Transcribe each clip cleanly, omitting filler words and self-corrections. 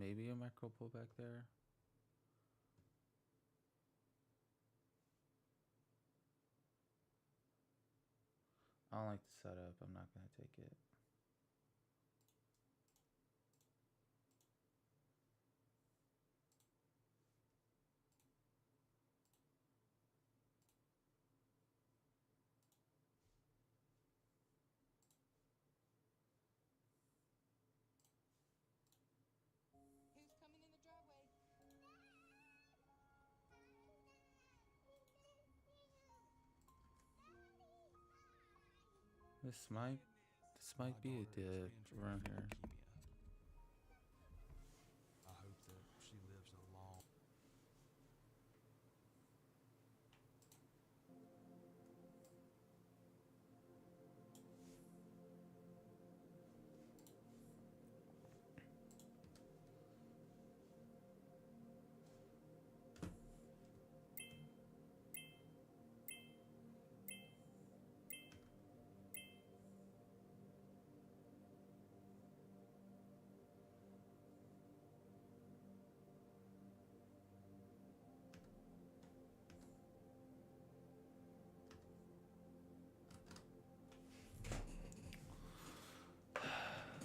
Maybe a macro pullback there. I don't like the setup. I'm not going to take it. Who's coming in the driveway? This might be a dip around here. I hope that she lives a long.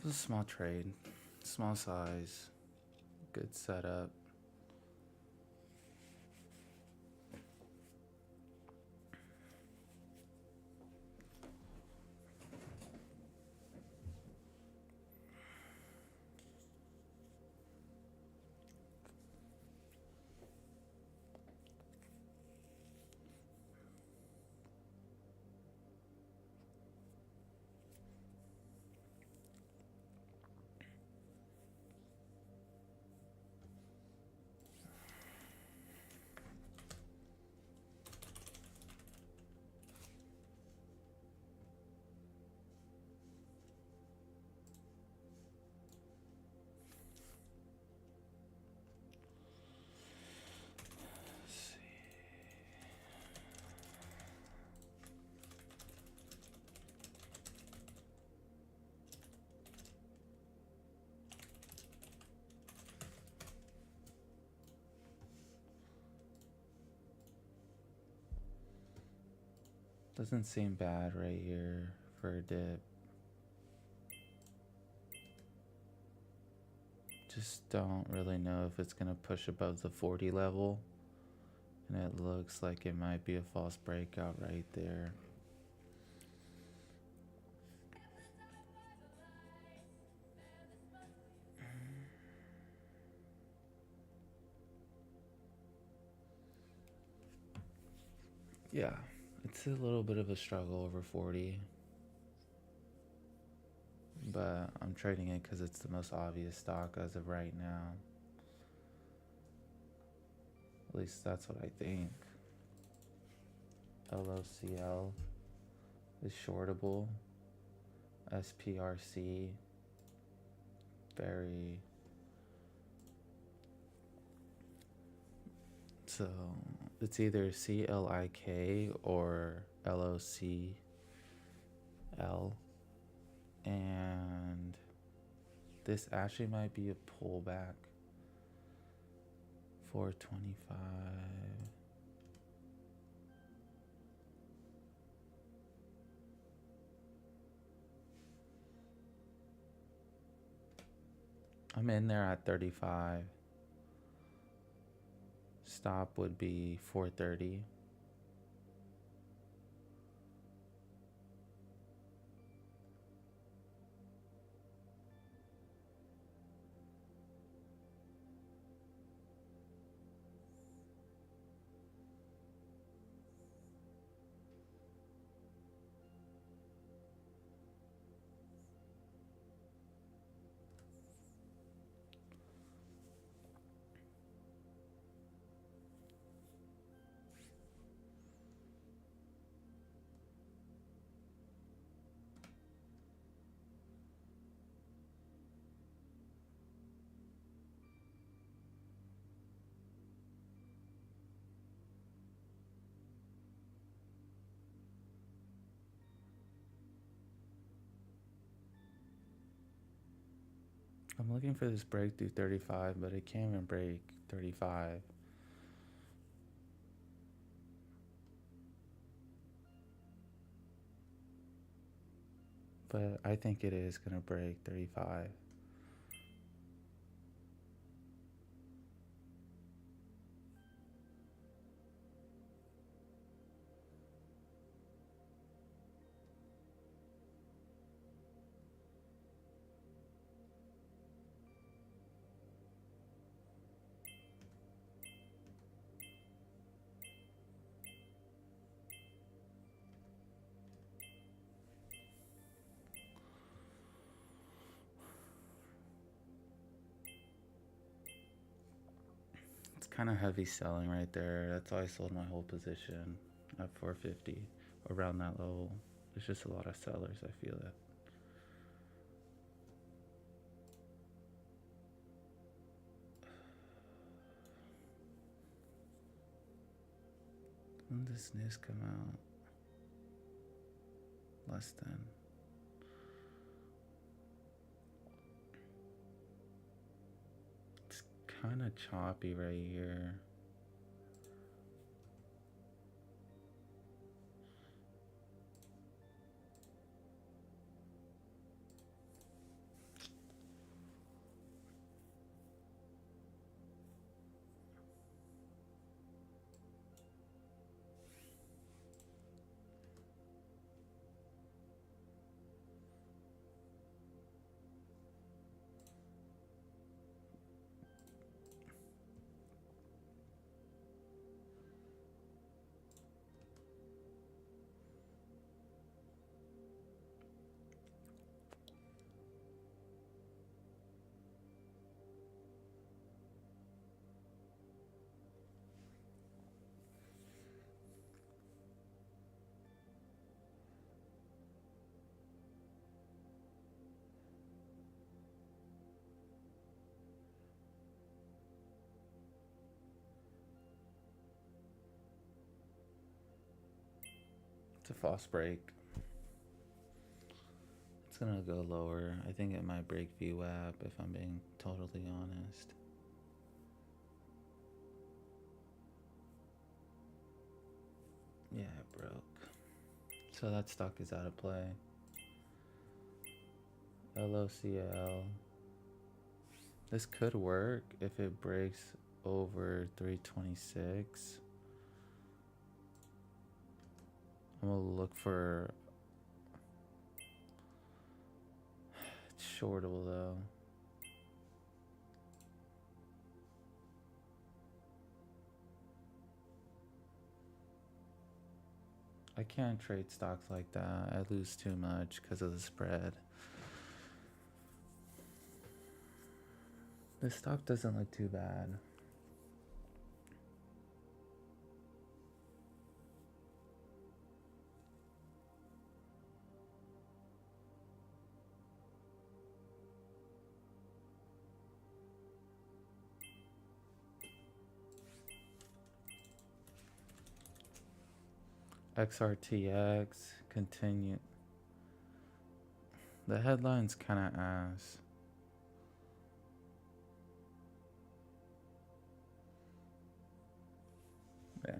This is a small trade, small size, good setup. Let's see. Doesn't seem bad right here for a dip. Just don't really know if it's gonna push above the 40 level. And it looks like it might be a false breakout right there. Yeah, it's a little bit of a struggle over 40. But I'm trading it because it's the most obvious stock as of right now. At least that's what I think. LOCL is shortable. SPRC, very. So it's either CLIK or LOCL. And this actually might be a pullback. 425. I'm in there at 35. Stop would be 430. I'm looking for this break through 35, but it can't even break 35. But I think it is gonna break 35. It's kind of heavy selling right there. That's why I sold my whole position at 450 around that level. There's just a lot of sellers. I feel that. When does this news come out? Less than. It's kind of choppy right here. It's a false break. It's gonna go lower. I think it might break VWAP if I'm being totally honest. Yeah, it broke. So that stock is out of play. LOCL. This could work if it breaks over 326. I'm gonna look for. It's shortable though. I can't trade stocks like that. I lose too much because of the spread. This stock doesn't look too bad. XRTX continue. The headline's kind of ass. Yeah.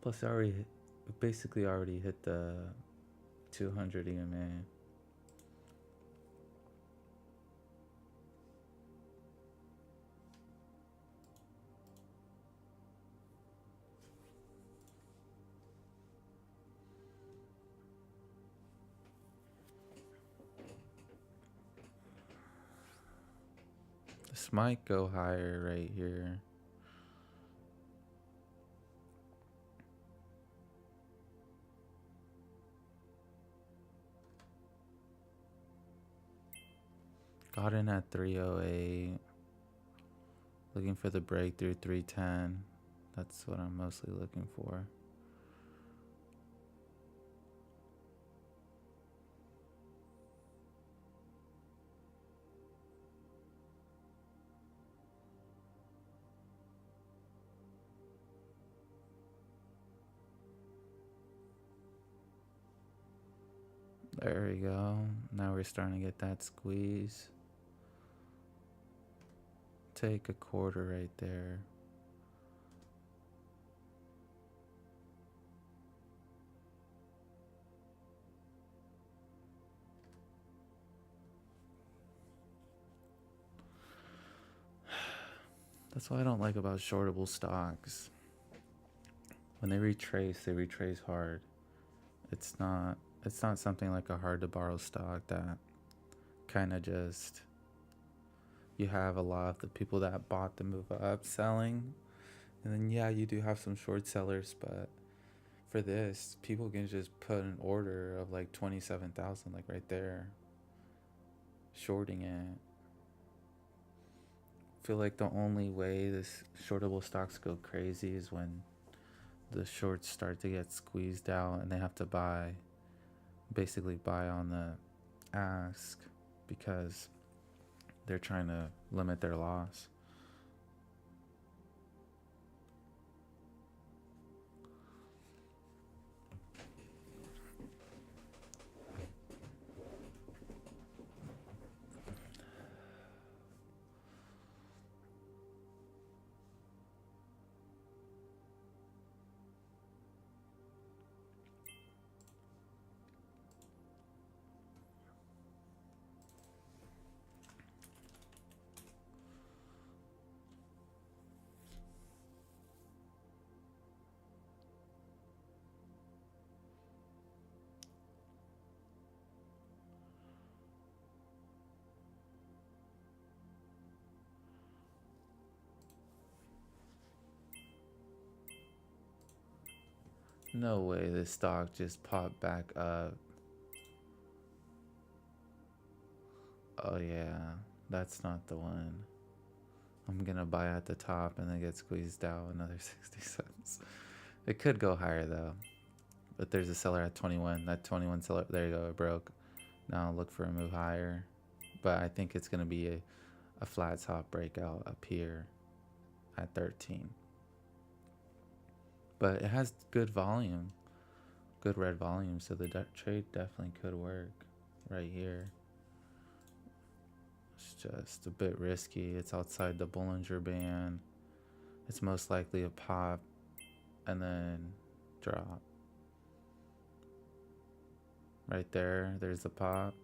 Plus, I basically already hit the 200 EMA. This might go higher right here. Got in at 308. Looking for the breakthrough 310. That's what I'm mostly looking for. There we go. Now we're starting to get that squeeze. Take a quarter right there. That's what I don't like about shortable stocks. When they retrace hard. It's not something like a hard to borrow stock that kind of just you have a lot of the people that bought the move up selling, and then yeah, you do have some short sellers, but for this, people can just put an order of like 27,000 like right there, shorting it. I feel like the only way this shortable stocks go crazy is when the shorts start to get squeezed out and they have to basically buy on the ask because they're trying to limit their loss. No way this stock just popped back up. Oh yeah, that's not the one. I'm gonna buy at the top and then get squeezed out another 60 cents. It could go higher though. But there's a seller at 21. That 21 seller, there you go, it broke. Now look for a move higher. But I think it's gonna be a flat top breakout up here at 13. But it has good volume, good red volume, so the trade definitely could work right here. It's just a bit risky. It's outside the Bollinger Band. It's most likely a pop and then drop. Right there, there's the pop.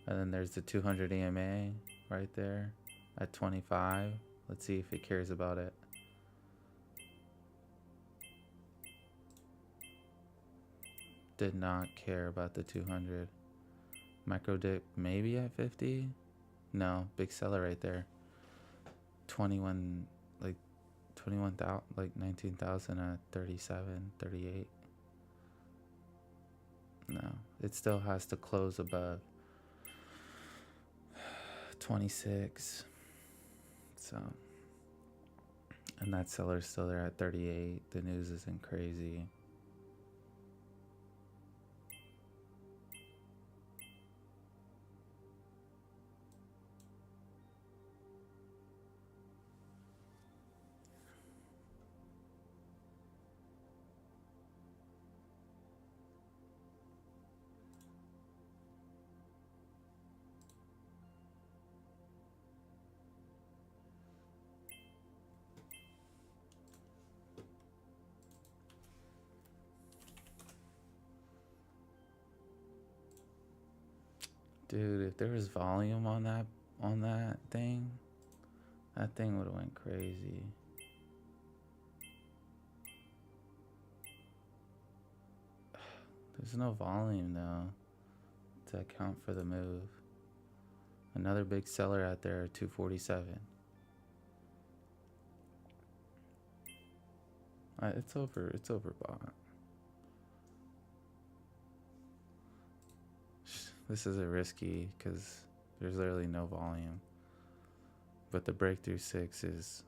And then there's the 200 EMA right there at 25. Let's see if it cares about it. Did not care about the 200. Micro dip maybe at 50. No, big seller right there. 21, like 21,000, like 19,000 at 37, 38. No, it still has to close above 26. So, and that seller's still there at 38. The news isn't crazy. Dude, if there was volume on that thing would have went crazy. There's no volume though to account for the move. Another big seller out there, 247. It's overbought. This is a risky because there's literally no volume. But the breakthrough 6 is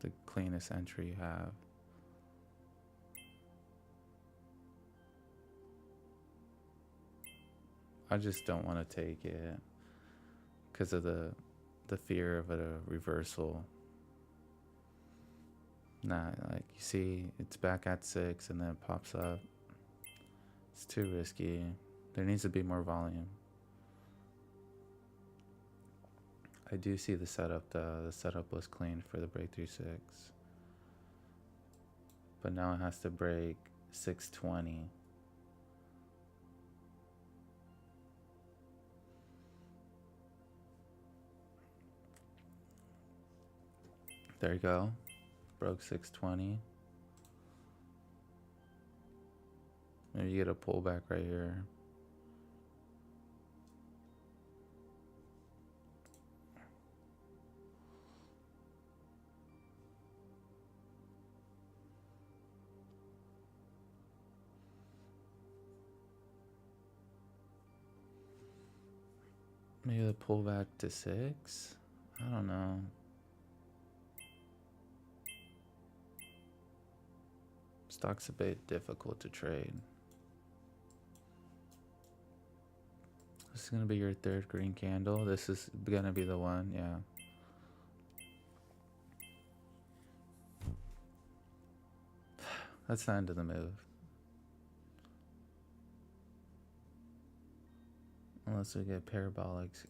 the cleanest entry you have. I just don't want to take it because of the fear of a reversal. Nah, like you see, it's back at 6 and then it pops up. It's too risky. There needs to be more volume. I do see the setup though. The setup was clean for the breakthrough 6. But now it has to break 620. There you go. Broke 620. Maybe you get a pullback right here. Maybe the pullback to 6? I don't know. Stock's a bit difficult to trade. This is gonna be your third green candle. This is gonna be the one, yeah. That's the end of the move. Unless we get parabolics.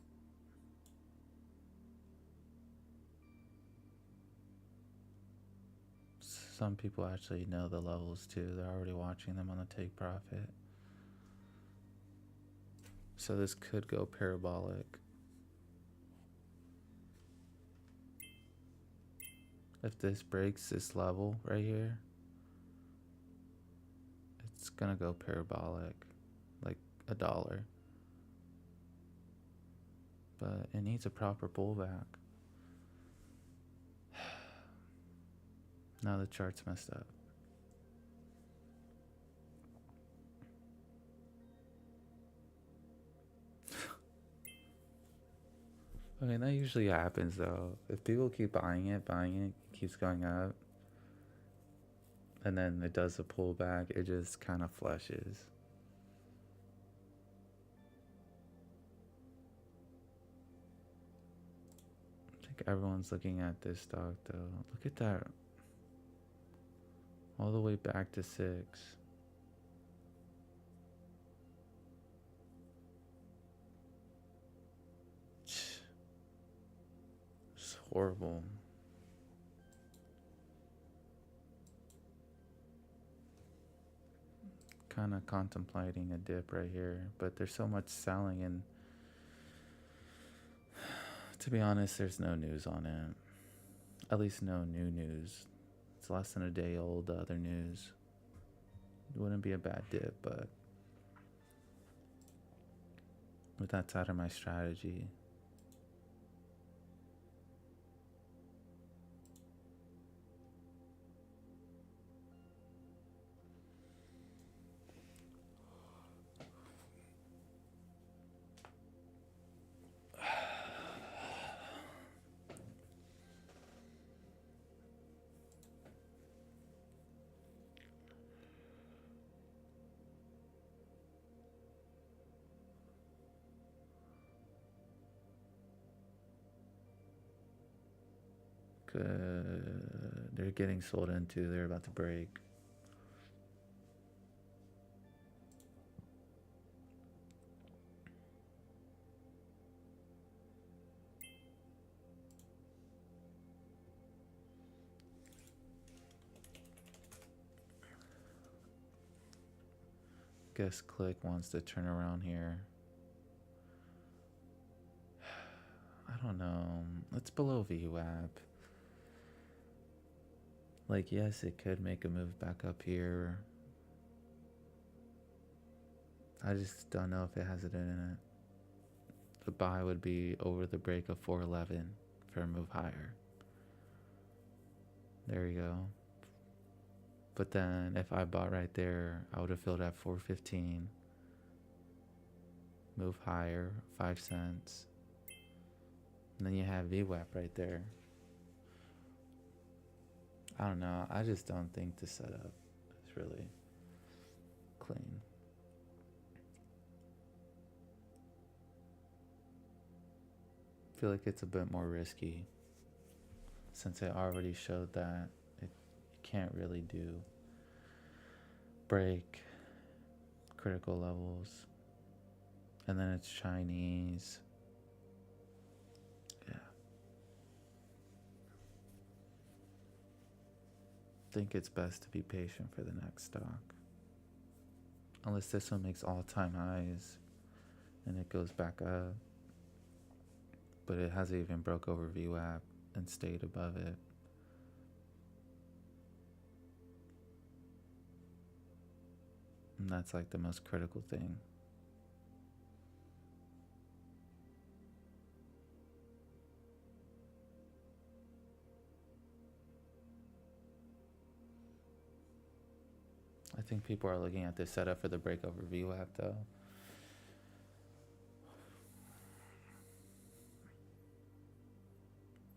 Some people actually know the levels too. They're already watching them on the take profit. So this could go parabolic. If this breaks this level right here, it's gonna go parabolic, like $1. But it needs a proper pullback. Now the chart's messed up. I mean, that usually happens though. If people keep buying it keeps going up. And then it does a pullback, it just kind of flushes. I think everyone's looking at this stock though. Look at that. All the way back to 6. It's horrible. Kind of contemplating a dip right here, but there's so much selling, and to be honest, there's no news on it. At least no new news. It's less than a day old, the other news. It wouldn't be a bad dip, but that's out of my strategy. They're getting sold into. They're about to break. Guess Click wants to turn around here. I don't know. It's below VWAP. Like, yes, it could make a move back up here. I just don't know if it has it in it. The buy would be over the break of 411 for a move higher. There you go. But then if I bought right there, I would have filled at 415. Move higher, 5 cents. And then you have VWAP right there. I don't know. I just don't think the setup is really clean. I feel like it's a bit more risky since I already showed that you can't really do break, critical levels. And then it's Chinese. Yeah. Think it's best to be patient for the next stock. Unless this one makes all-time highs and it goes back up. But it hasn't even broke over VWAP and stayed above it. And that's like the most critical thing. I think people are looking at this setup for the break over VWAP though.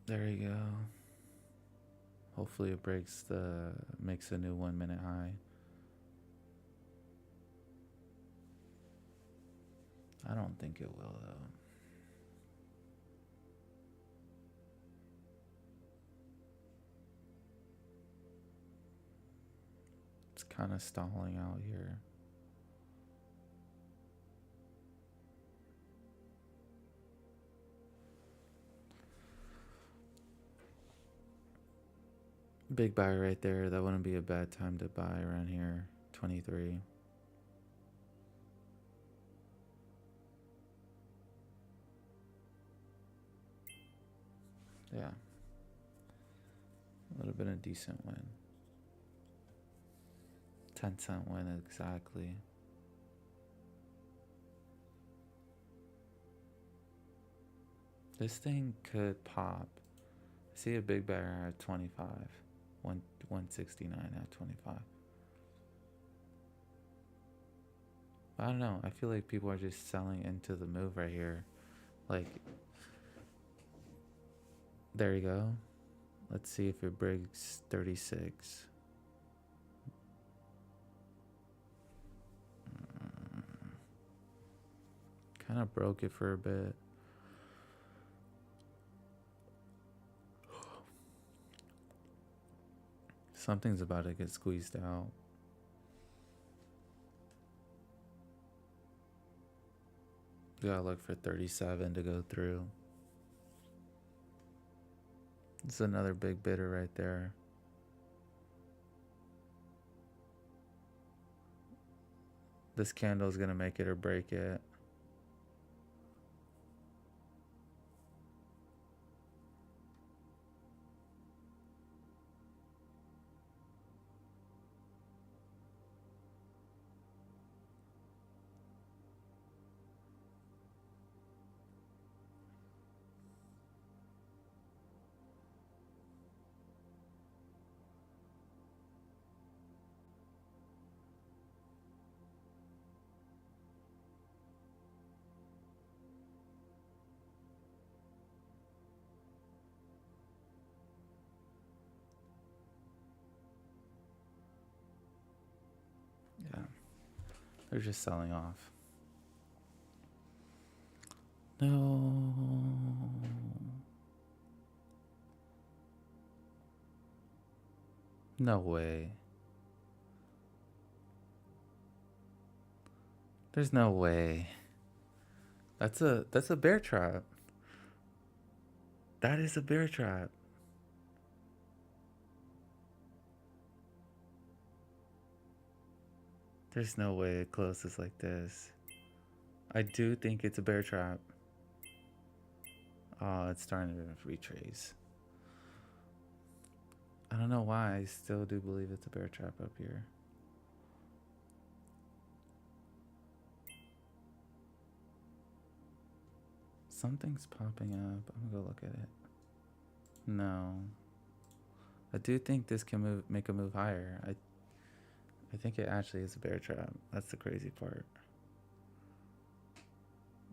There you go. Hopefully it makes a new 1 minute high. I don't think it will though. It's kind of stalling out here. Big buy right there. That wouldn't be a bad time to buy around here. 23. Yeah. Would have been a decent win. 10-cent win exactly. This thing could pop. I see a big bear at 25. 169 at 25. I don't know. I feel like people are just selling into the move right here. Like, there you go. Let's see if it breaks 36. Kind of broke it for a bit. Something's about to get squeezed out. You gotta look for 37 to go through. It's another big bidder right there. This candle is gonna make it or break it. Yeah. They're just selling off. No. No way. There's no way. That's a bear trap. That is a bear trap. There's no way it closes like this. I do think it's a bear trap. Oh, it's starting to retrace. I don't know why. I still do believe it's a bear trap up here. Something's popping up. I'm gonna go look at it. No. I do think this can make a move higher. I think it actually is a bear trap. That's the crazy part.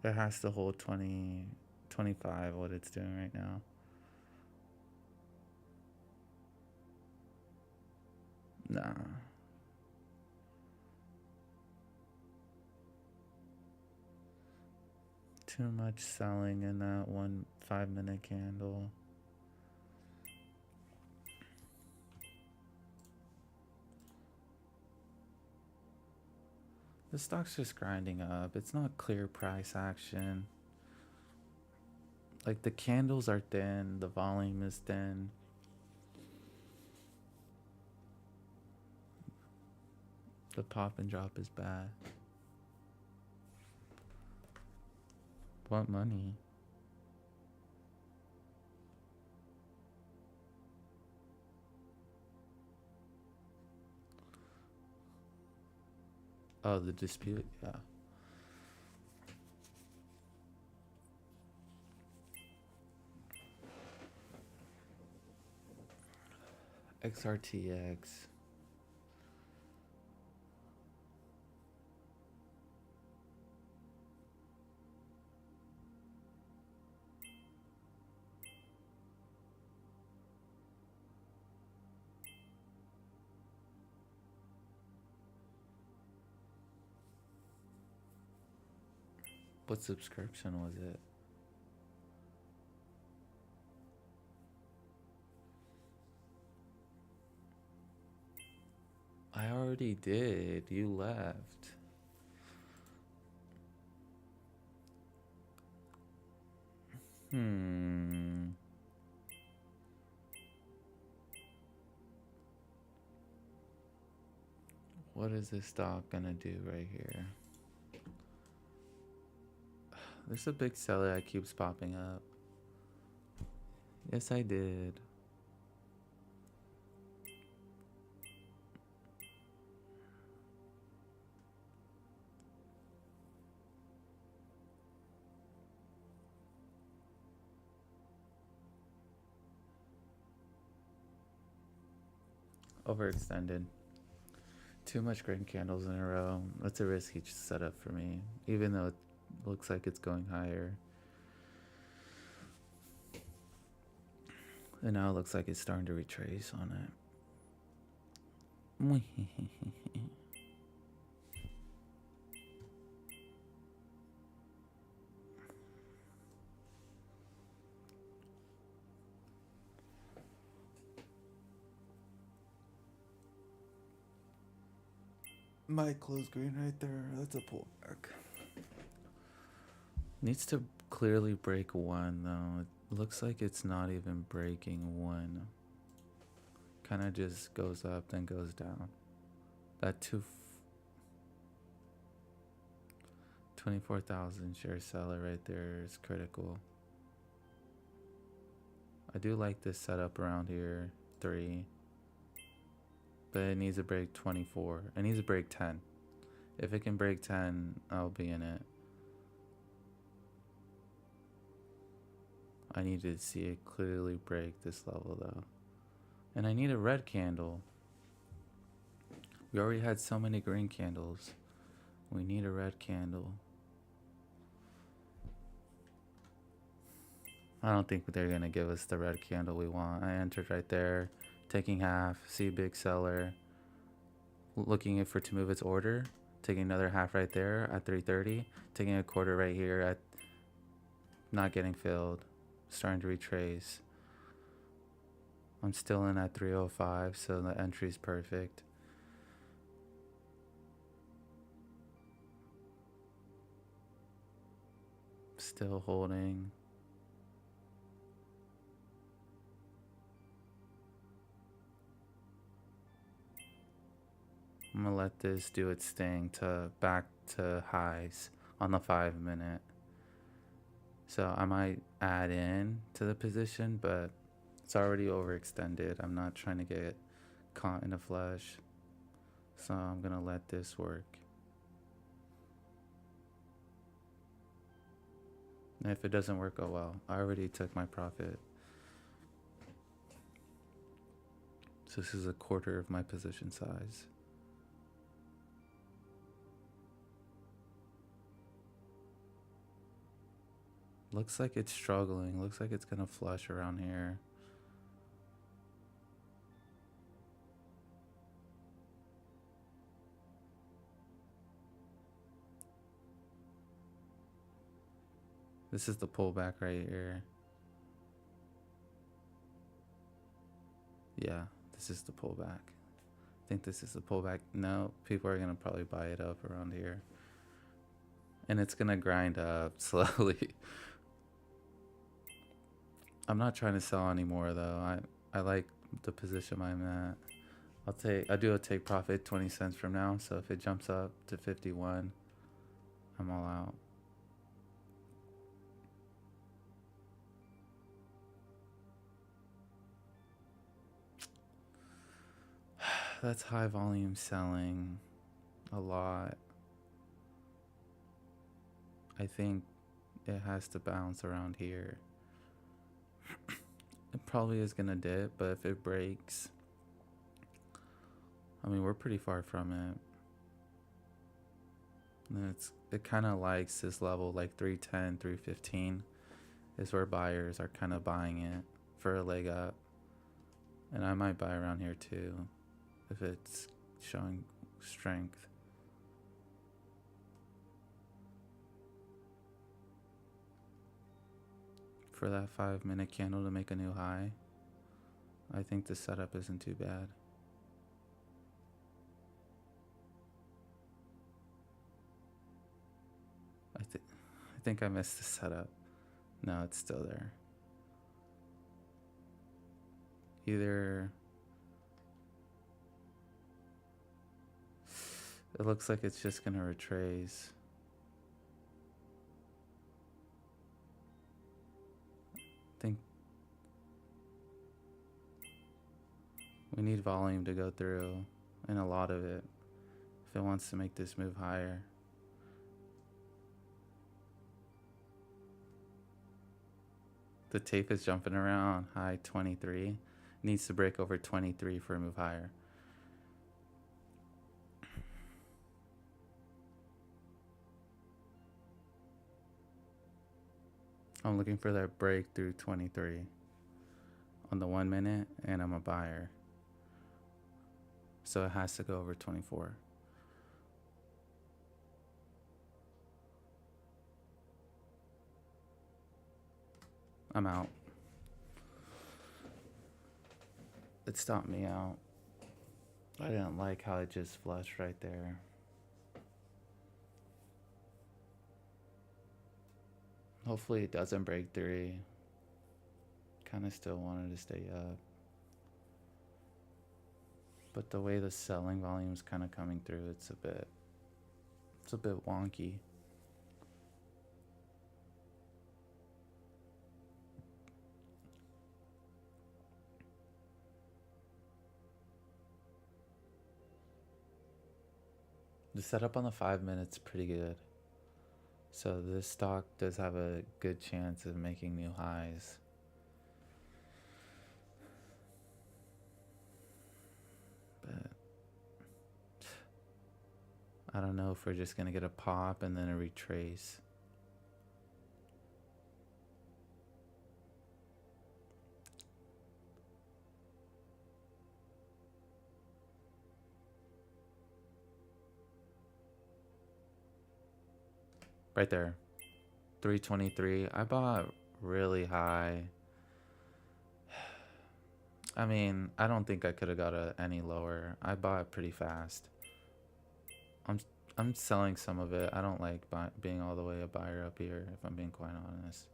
It has to hold 20, 25, what it's doing right now. Nah. Too much selling in that 5-minute candle. The stock's just grinding up. It's not clear price action. Like the candles are thin, the volume is thin. The pop and drop is bad. What money? Oh, the dispute, yeah. XRTX. What subscription was it? I already did. You left. Hmm. What is this stock gonna do right here? There's a big seller that keeps popping up. Yes, I did. Overextended. Too much green candles in a row. That's a risky setup for me, even though it looks like it's going higher. And now it looks like it's starting to retrace on it. Might close green right there. That's a pullback. Needs to clearly break one though. It looks like it's not even breaking one. Kind of just goes up, then goes down. That 24,000 share seller right there is critical. I do like this setup around here, 3. But it needs to break 24. It needs to break 10. If it can break 10, I'll be in it. I need to see it clearly break this level though. And I need a red candle. We already had so many green candles. We need a red candle. I don't think they're gonna give us the red candle we want. I entered right there, taking half, see big seller, looking for to move its order, taking another half right there at 330, taking a quarter right here at not getting filled, starting to retrace. I'm still in at 305, so the entry's perfect. Still holding. I'm gonna let this do its thing to back to highs on the 5-minute. So I might add in to the position, but it's already overextended. I'm not trying to get caught in a flush. So I'm gonna let this work. And if it doesn't work, oh well. I already took my profit. So this is a quarter of my position size. Looks like it's struggling. Looks like it's gonna flush around here. This is the pullback right here. Yeah, this is the pullback. Think this is a pullback? No, people are gonna probably buy it up around here. And it's gonna grind up slowly. I'm not trying to sell anymore though. I like the position I'm at. I do a take profit 20 cents from now, so if it jumps up to 51, I'm all out. That's high volume selling a lot. I think it has to bounce around here. It probably is gonna dip, but if it breaks, I mean, we're pretty far from it. And it kind of likes this level, like 310, 315 is where buyers are kind of buying it for a leg up. And I might buy around here too if it's showing strength. For that 5-minute candle to make a new high, I think the setup isn't too bad. I think I missed the setup. No, it's still there. Either it looks like it's just gonna retrace. I think we need volume to go through, and a lot of it, if it wants to make this move higher. The tape is jumping around high 23. Needs to break over 23 for a move higher. I'm looking for that break through 23 on the 1 minute, and I'm a buyer. So it has to go over 24. I'm out. It stopped me out. I didn't like how it just flushed right there. Hopefully it doesn't break 3. Kind of still wanted to stay up. But the way the selling volume is kind of coming through, it's a bit wonky. The setup on the 5 minutes pretty good. So this stock does have a good chance of making new highs. But I don't know if we're just gonna get a pop and then a retrace. Right there. 323. I bought really high. I mean, I don't think I could have got any lower. I bought pretty fast. I'm selling some of it. I don't like being all the way a buyer up here, if I'm being quite honest.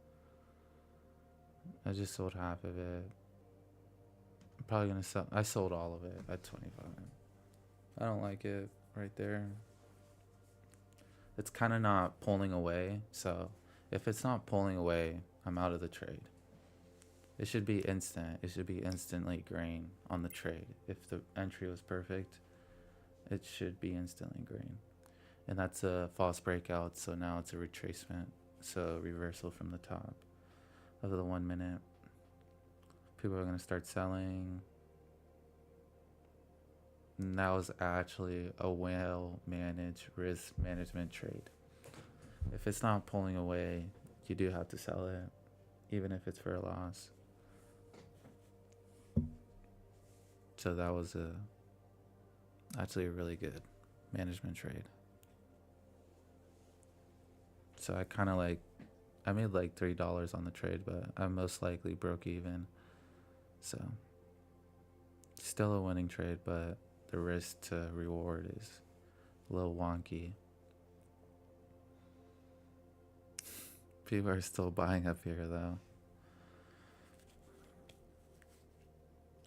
I just sold half of it. I'm probably gonna sell. I sold all of it at 25. I don't like it right there. It's kind of not pulling away, so if it's not pulling away, I'm out of the trade. It should be instant. It should be instantly green on the trade. If the entry was perfect, it should be instantly green. And that's a false breakout, so now it's a retracement. So reversal from the top of the 1 minute. People are going to start selling. And that was actually a well-managed risk management trade. If it's not pulling away, you do have to sell it, even if it's for a loss. So that was actually a really good management trade. So I made like $3 on the trade, but I most likely broke even. So still a winning trade, but the risk to reward is a little wonky. People are still buying up here though.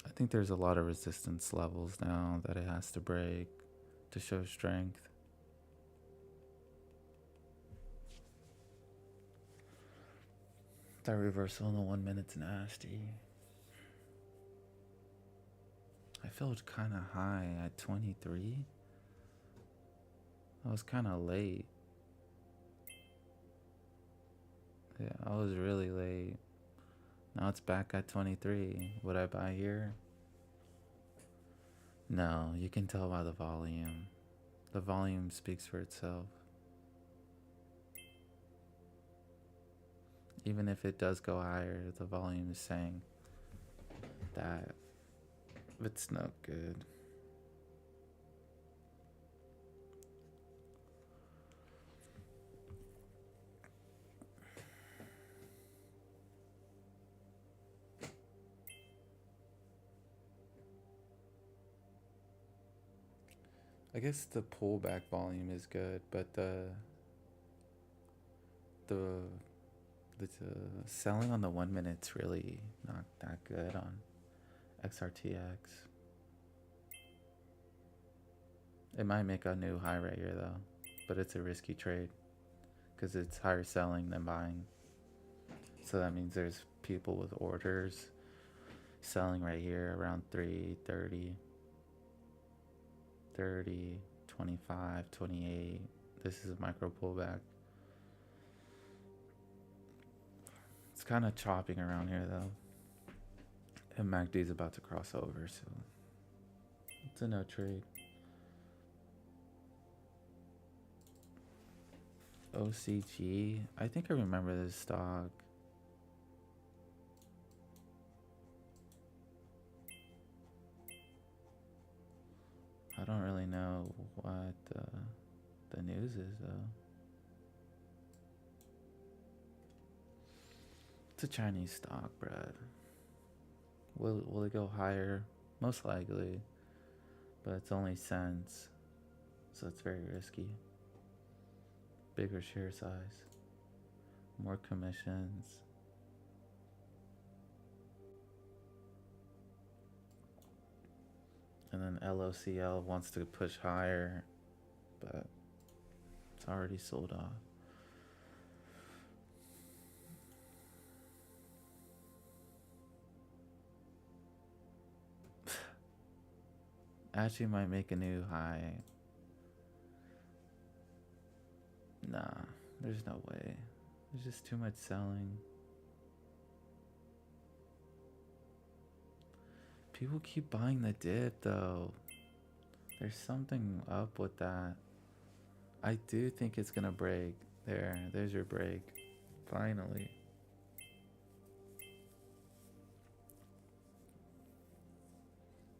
I think there's a lot of resistance levels now that it has to break to show strength. That reversal in the 1 minute's nasty. I felt kind of high at 23. I was kind of late. Yeah, I was really late. Now it's back at 23. Would I buy here? No, you can tell by the volume. The volume speaks for itself. Even if it does go higher, the volume is saying that it's not good. I guess the pullback volume is good, but the selling on the 1 minute's really not that good on XRTX. It might make a new high right here though, but it's a risky trade because it's higher selling than buying. So that means there's people with orders selling right here around 330, 30, 25, 28. This is a micro pullback. It's kind of chopping around here though. And MACD is about to cross over, so it's a no trade. OCG, I think I remember this stock. I don't really know what the news is though. It's a Chinese stock, Brad. Will it go higher? Most likely, but it's only cents, so it's very risky. Bigger share size, more commissions. And then LOCL wants to push higher, but it's already sold off. Actually might make a new high. Nah, there's no way. There's just too much selling. People keep buying the dip though. There's something up with that. I do think it's gonna break. There's your break. Finally.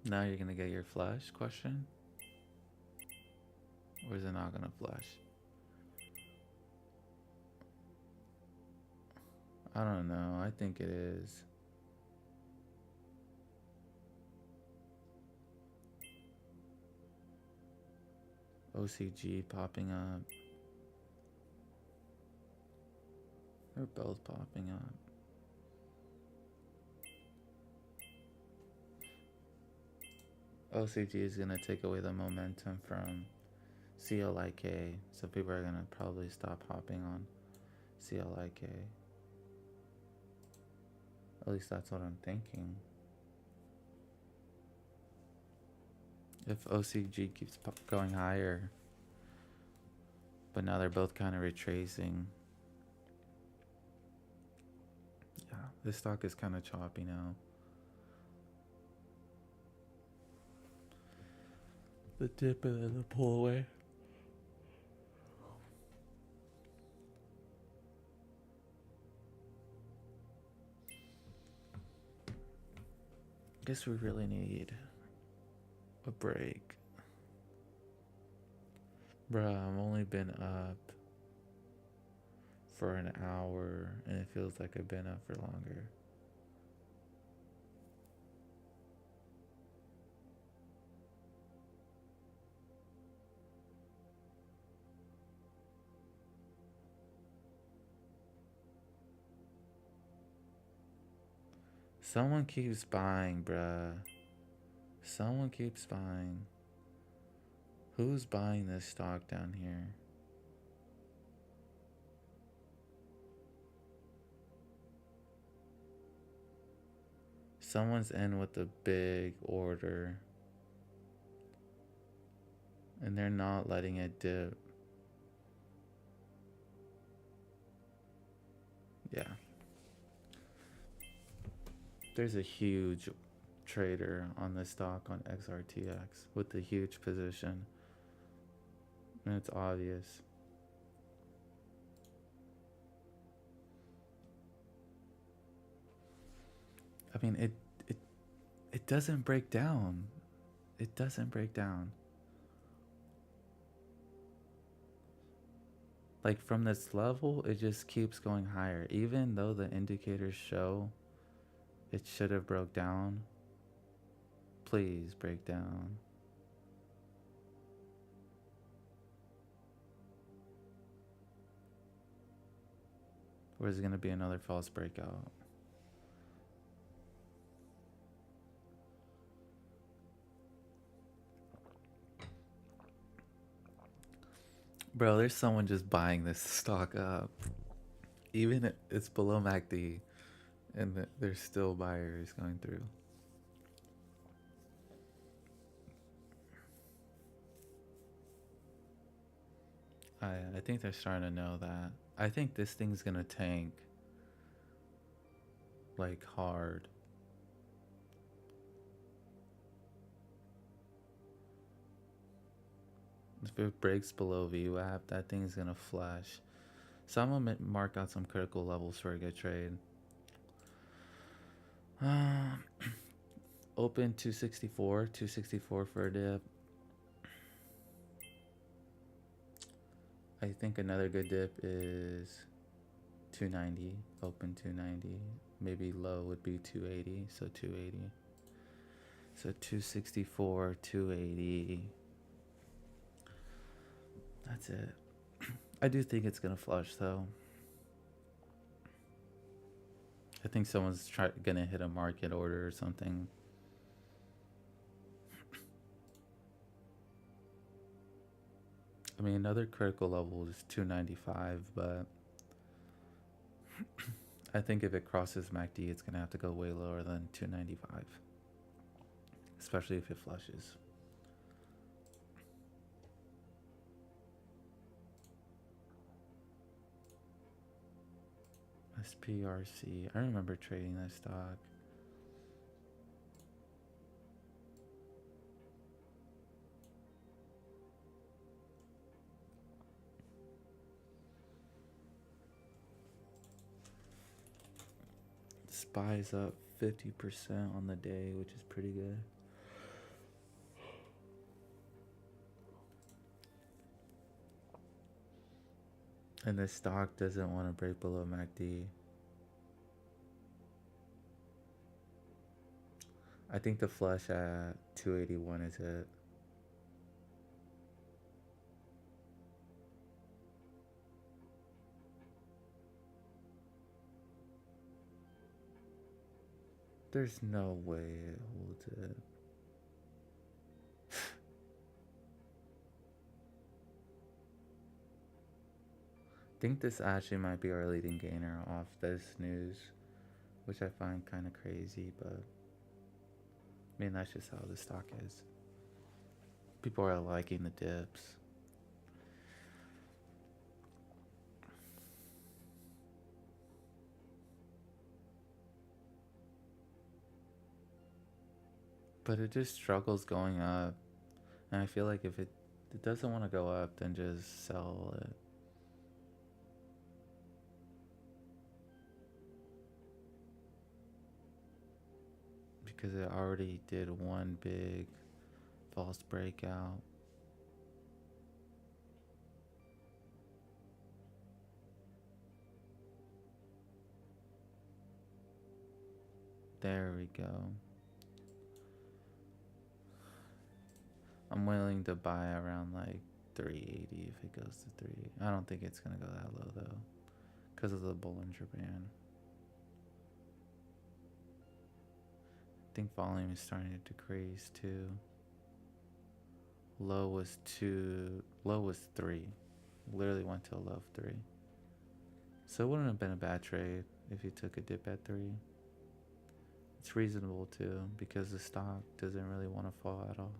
Now you're gonna get your flush question? Or is it not gonna flush? I don't know. I think it is. OCG popping up. They're both popping up. OCG is going to take away the momentum from CLIK, so people are going to probably stop hopping on CLIK. At least that's what I'm thinking. If OCG keeps going higher, but now they're both kind of retracing. Yeah, this stock is kind of choppy now. The dip and then the pull away. Guess we really need a break. Bruh, I've only been up for an hour and it feels like I've been up for longer. Someone keeps buying, bruh. Someone keeps buying. Who's buying this stock down here? Someone's in with a big order. And they're not letting it dip. Yeah. There's a huge trader on this stock on XRTX with a huge position. And it's obvious. I mean, it doesn't break down. It doesn't break down. Like from this level, it just keeps going higher. Even though the indicators show it should have broke down. Please break down. Or is it going to be another false breakout? Bro, there's someone just buying this stock up. Even if it's below MACD, and there's still buyers going through. I think they're starting to know that. I think this thing's gonna tank. Like hard. If it breaks below VWAP, that thing's gonna flash. So I'm gonna mark out some critical levels for a good trade. Open 264 for a dip. I think another good dip is 290. Open 290. Maybe low would be 280. So 280. So 264, 280. That's it. I do think it's gonna flush though. I think someone's gonna hit a market order or something. I mean, another critical level is 295, but I think if it crosses MACD, it's gonna have to go way lower than 295, especially if it flushes. SPRC. I remember trading that stock. SPY's up 50% on the day, which is pretty good. And this stock doesn't want to break below MACD. I think the flush at 281 is it. There's no way it holds it. I think this actually might be our leading gainer off this news, which I find kind of crazy, but I mean, that's just how the stock is. People are liking the dips. But it just struggles going up. And I feel like if it doesn't want to go up, then just sell it. Because it already did one big false breakout. There we go. I'm willing to buy around like 380 if it goes to 3. I don't think it's gonna go that low though, because of the Bollinger Band. think volume is starting to decrease too. Low was 3. Literally went to a low of 3. So it wouldn't have been a bad trade if you took a dip at 3. It's reasonable too because the stock doesn't really want to fall at all.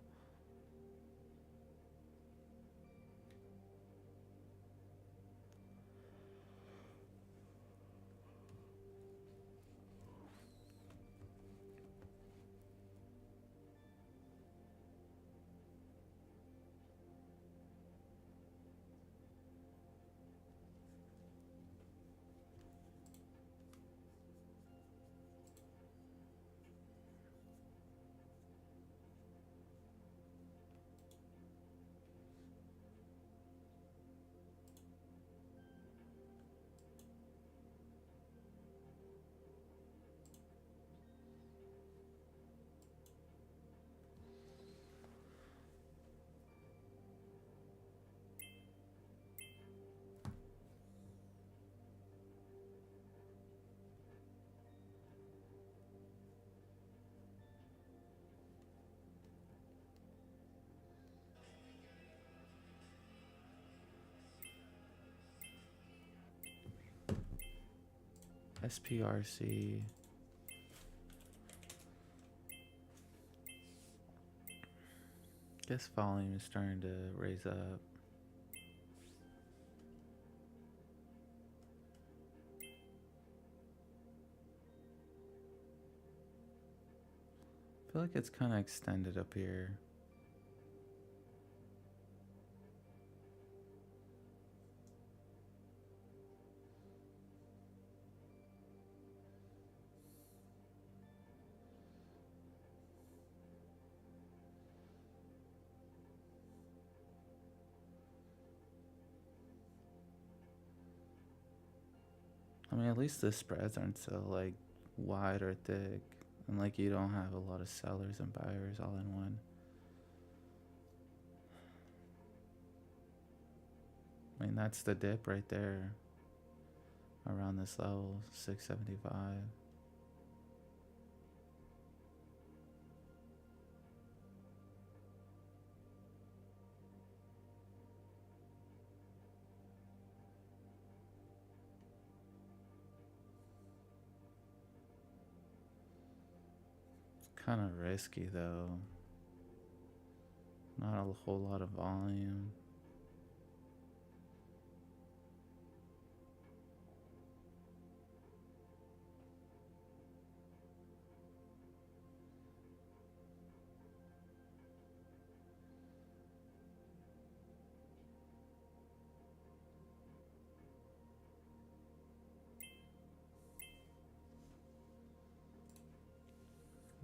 SPRC. Guess volume is starting to raise up. I feel like it's kind of extended up here. I mean, at least the spreads aren't so like wide or thick, and like you don't have a lot of sellers and buyers all in one. I mean, that's the dip right there around this level, 675. Kind of risky though. Not a whole lot of volume.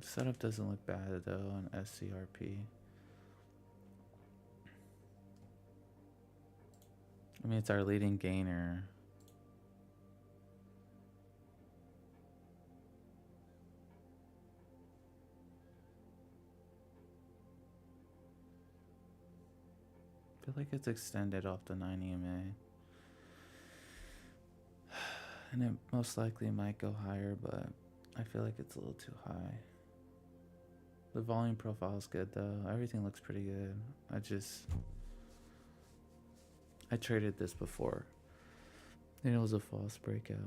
Setup doesn't look bad though on SCRP. I mean, it's our leading gainer. I feel like it's extended off the 9 EMA. And it most likely might go higher, but I feel like it's a little too high. The volume profile is good though. Everything looks pretty good. I traded this before. And it was a false breakout.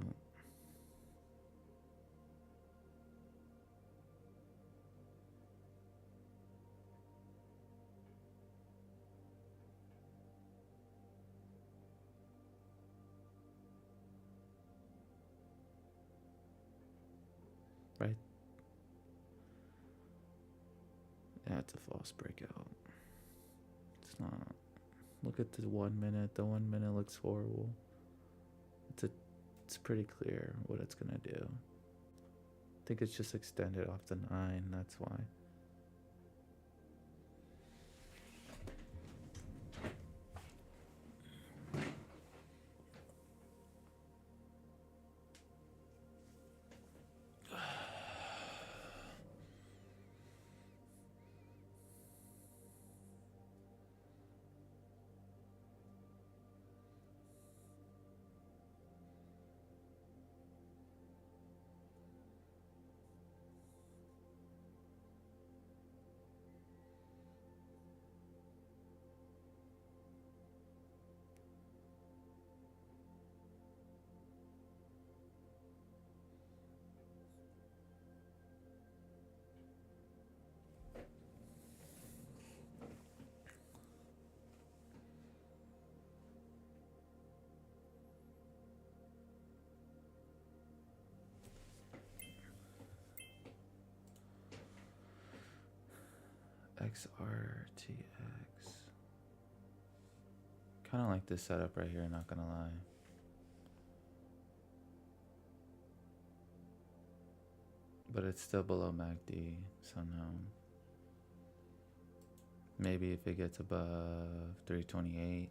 Right? Yeah, it's a false breakout. It's not. Look at the 1 minute. The 1 minute looks horrible. It's pretty clear what it's gonna do. I think it's just extended off the 9, that's why. XRTX. Kind of like this setup right here, not gonna lie. But it's still below MACD, so no. Maybe if it gets above 328.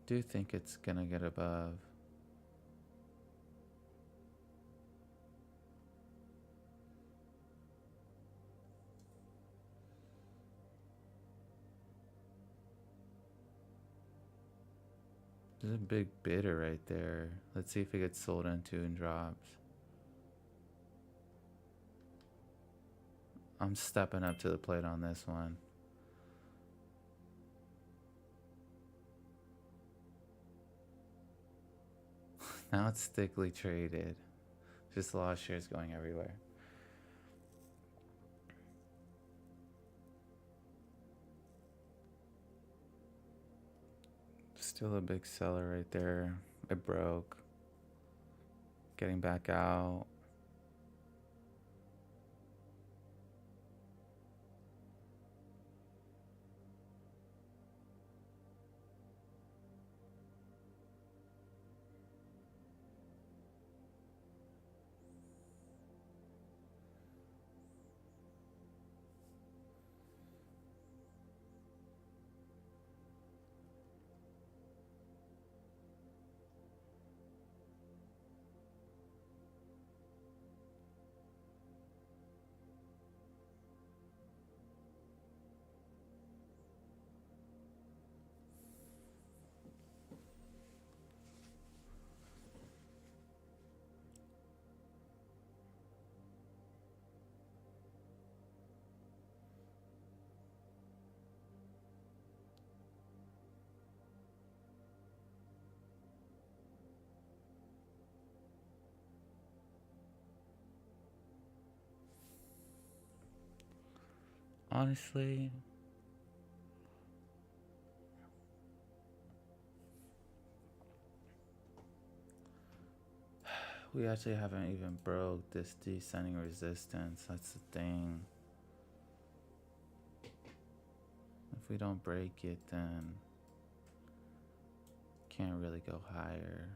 Do think it's gonna get above. There's a big bidder right there. Let's see if it gets sold into and drops. I'm stepping up to the plate on this one. Now it's thickly traded. Just a lot of shares going everywhere. Still a big seller right there. It broke. Getting back out. Honestly, we actually haven't even broke this descending resistance. That's the thing. If we don't break it, then can't really go higher.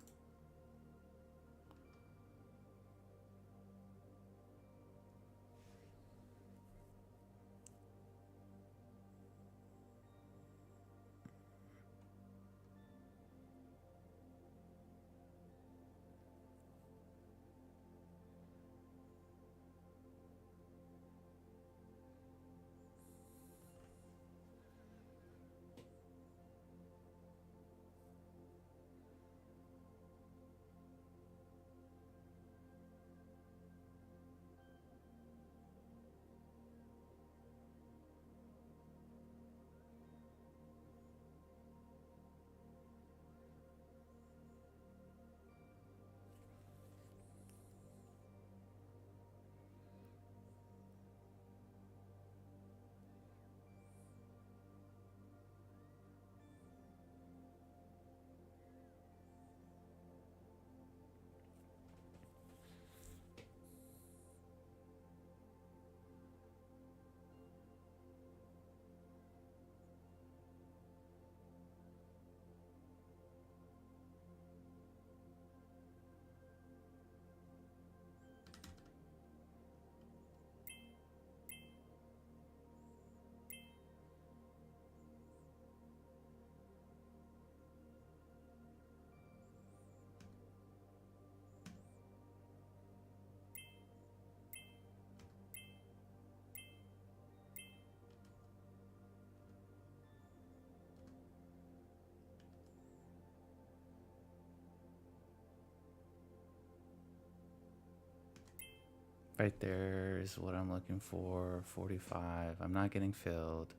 Right there is what I'm looking for. 45. I'm not getting filled.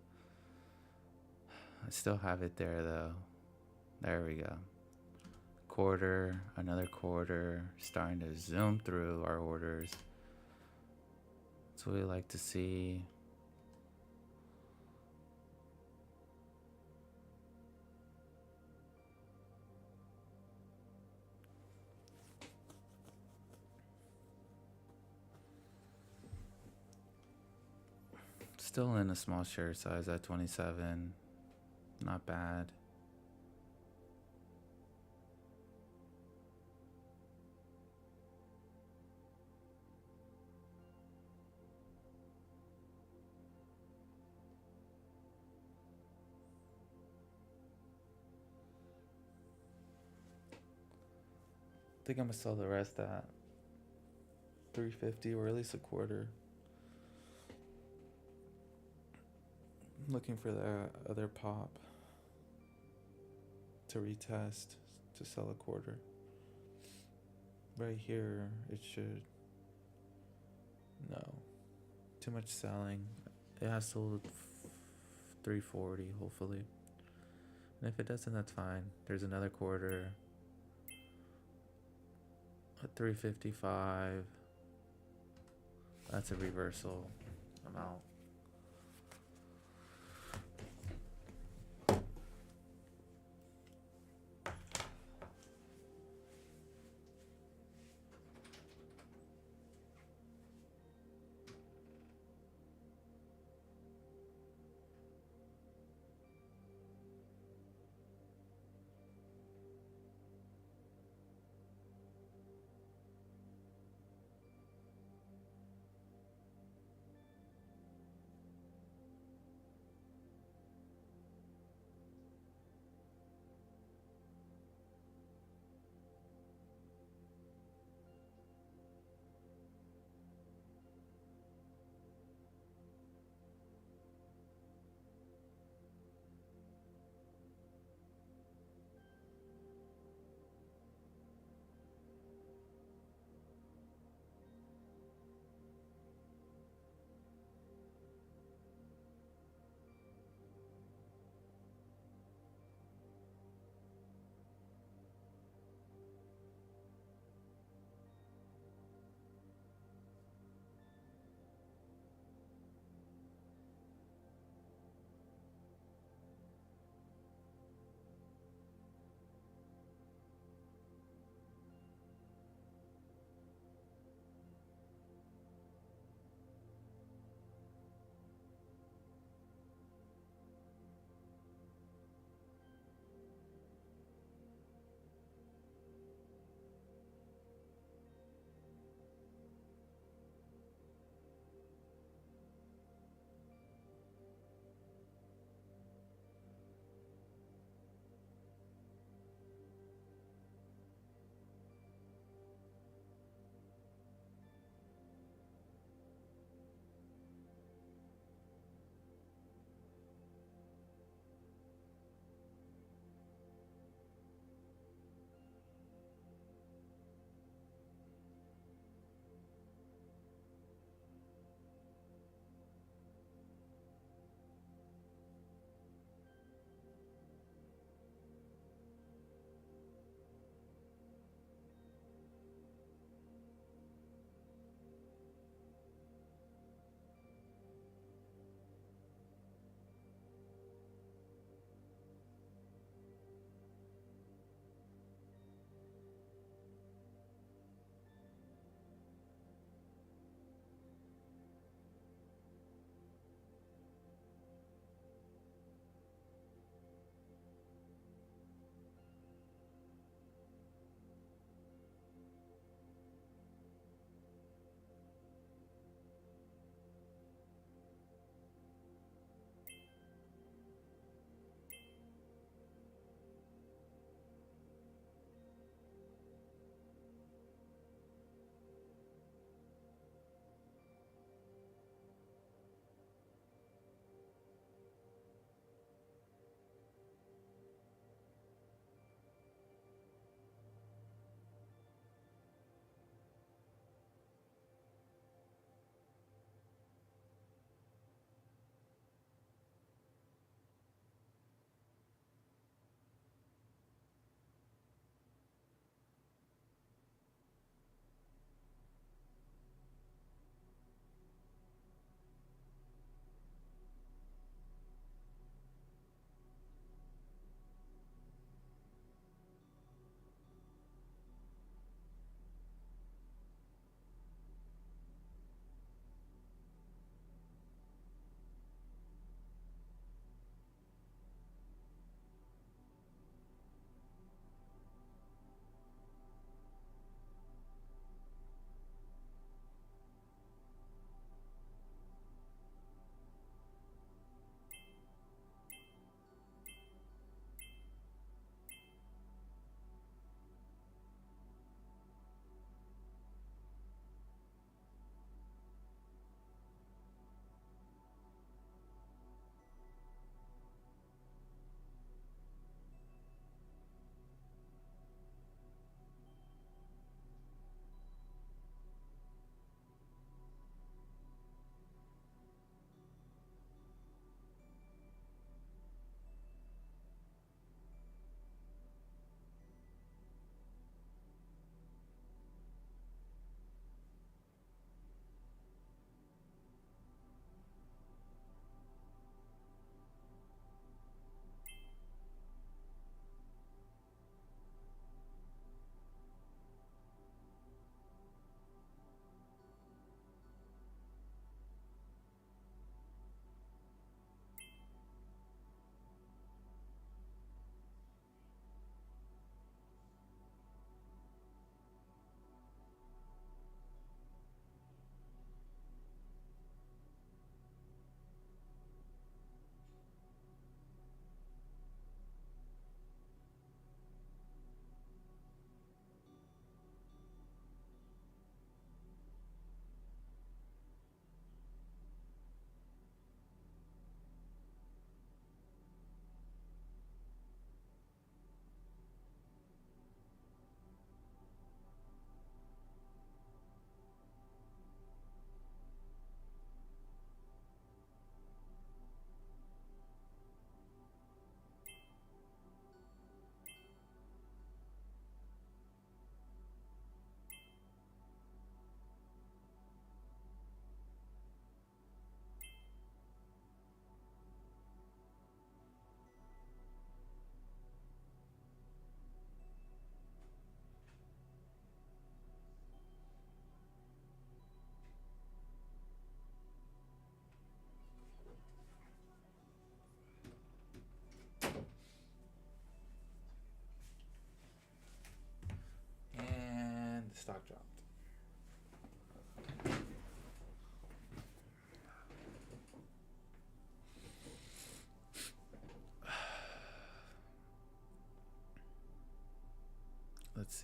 I still have it there though. There we go. Quarter, another quarter, starting to zoom through our orders. That's what we like to see. Still in a small shirt size at 27. Not bad. I think I'm gonna sell the rest at 350 or at least a quarter. I'm looking for that other pop to retest to sell a quarter. Right here, it should. No. Too much selling. It has sold 340, hopefully. And if it doesn't, that's fine. There's another quarter at 355. That's a reversal. I'm out.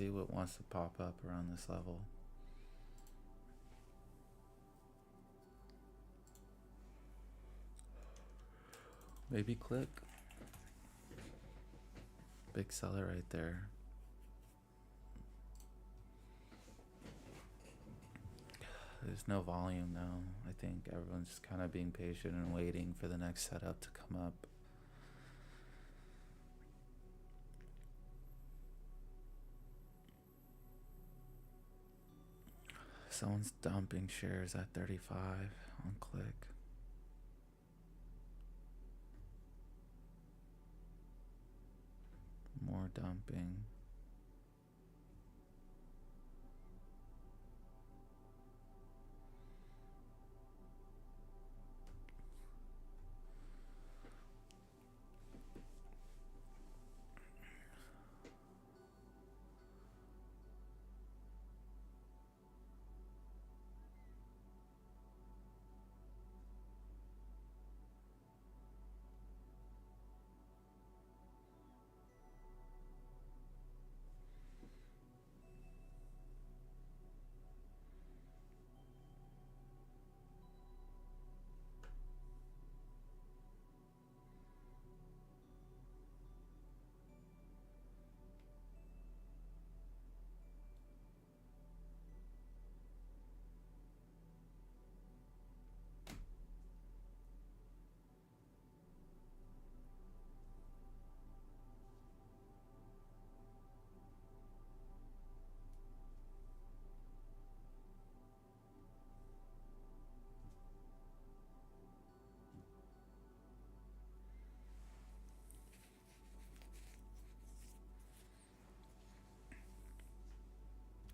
see what wants to pop up around this level. Maybe click. Big seller right there. There's no volume now. I think everyone's just kind of being patient and waiting for the next setup to come up. Someone's dumping shares at 35 on click. More dumping.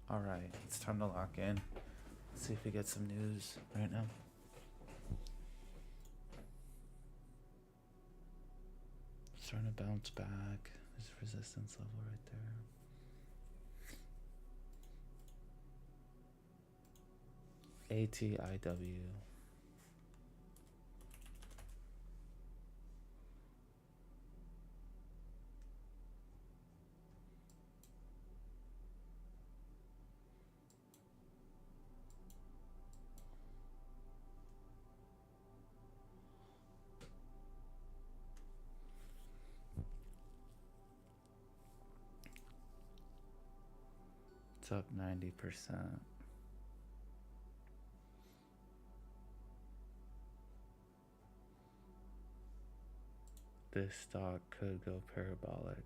All right, it's time to lock in. Let's see if we get some news right now. Starting to bounce back. There's a resistance level right there. ATIW. It's up 90%. This stock could go parabolic.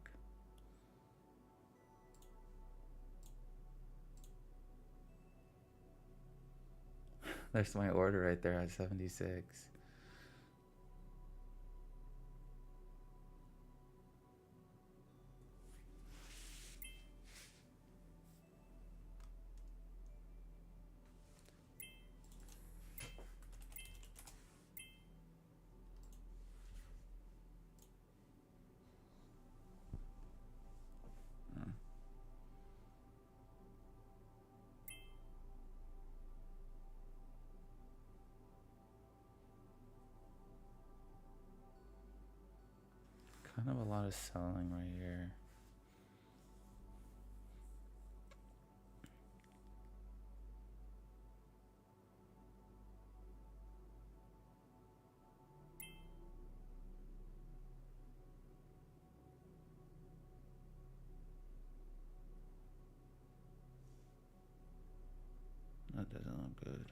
There's my order right there at 76. Kind of a lot of selling right here. That doesn't look good.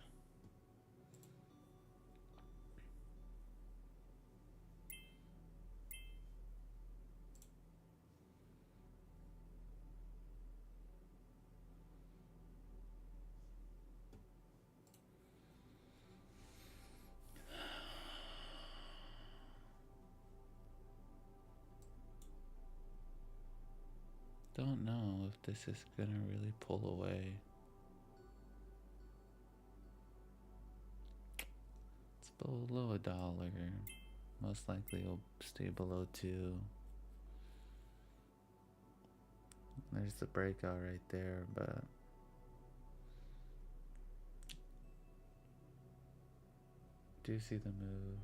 Don't know if this is gonna really pull away. It's below $1. Most likely it'll stay below 2. There's the breakout right there, but do see the move.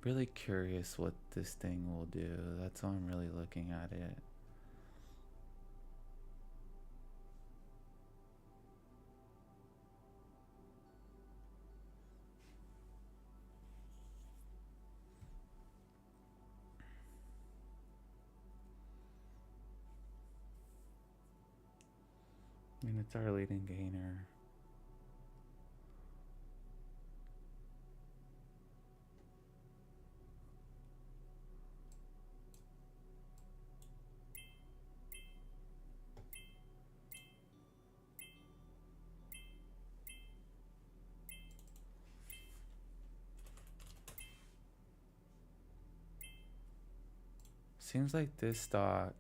Really curious what this thing will do. That's why I'm really looking at it. I mean, it's our leading gainer. Seems like this stock.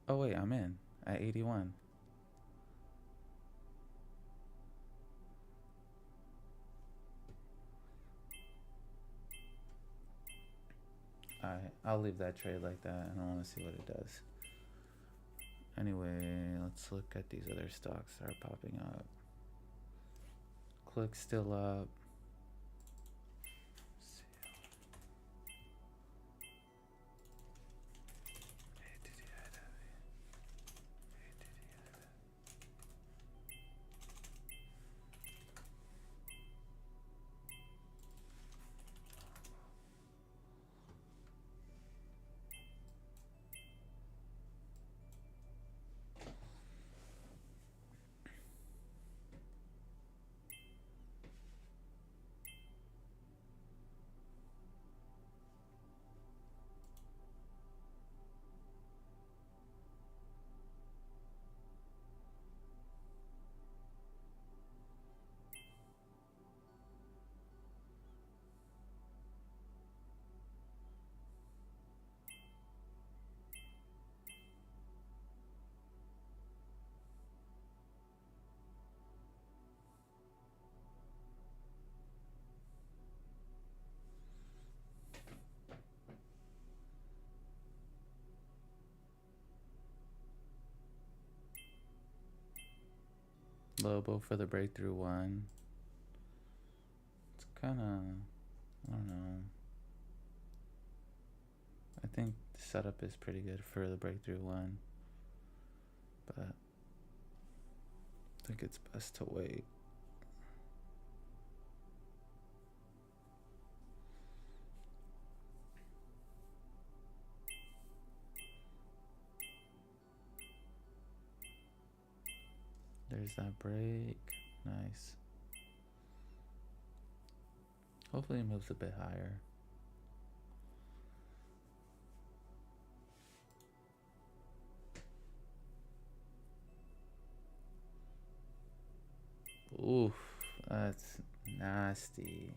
Oh, wait, I'm in at 81. I'll leave that trade like that. I don't want to see what it does. Anyway, let's look at these other stocks that are popping up. Click still up. Lobo for the breakthrough one. It's kind of, I don't know. I think the setup is pretty good for the breakthrough one, but I think it's best to wait. There's that break. Nice. Hopefully it moves a bit higher. Oof, that's nasty.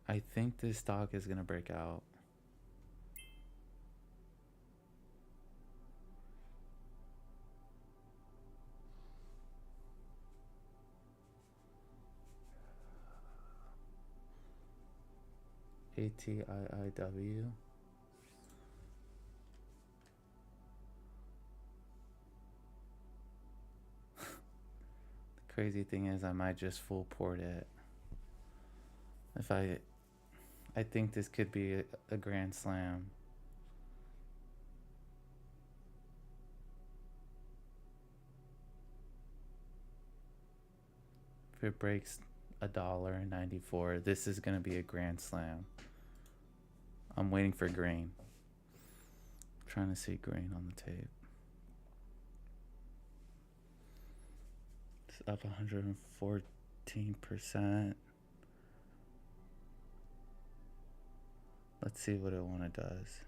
I think this stock is gonna break out. ATIIW. The crazy thing is I might just full port it. If I think this could be a grand slam. If it breaks $1.94, this is gonna be a grand slam. I'm waiting for green. I'm trying to see green on the tape. It's up 114%. Let's see what it wanna does.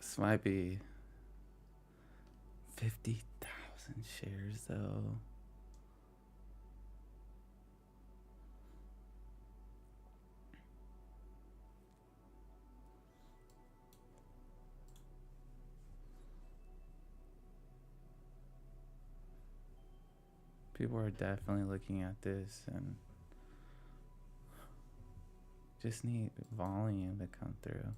This might be 50,000 shares though. People are definitely looking at this and just need volume to come through.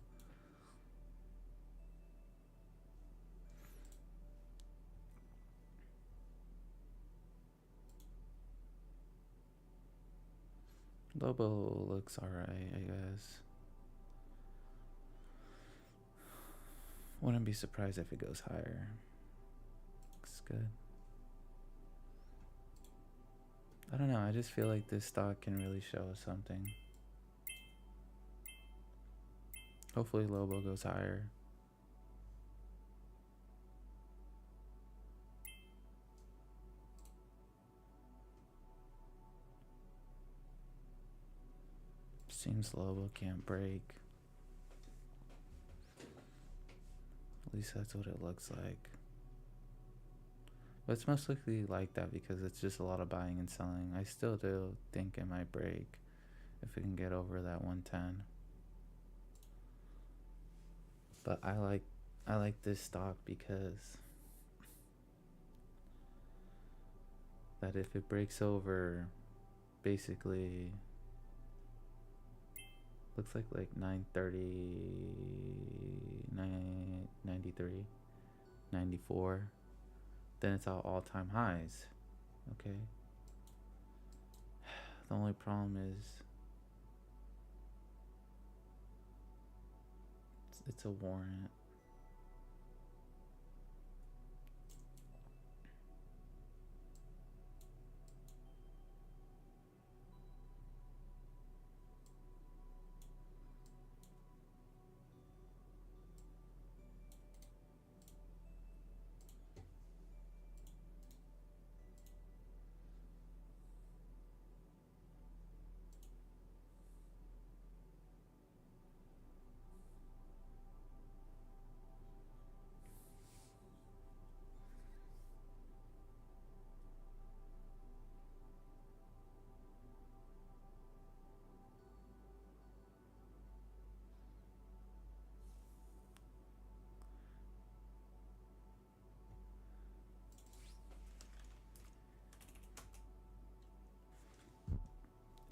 Lobo looks alright, I guess. Wouldn't be surprised if it goes higher. Looks good. I don't know, I just feel like this stock can really show us something. Hopefully Lobo goes higher. Seems Lobo can't break. At least that's what it looks like. But it's most likely like that because it's just a lot of buying and selling. I still do think it might break if we can get over that 110. But I like this stock because that if it breaks over basically looks like 930, 993, 94, then it's all-time highs. Okay. The only problem is it's a warrant.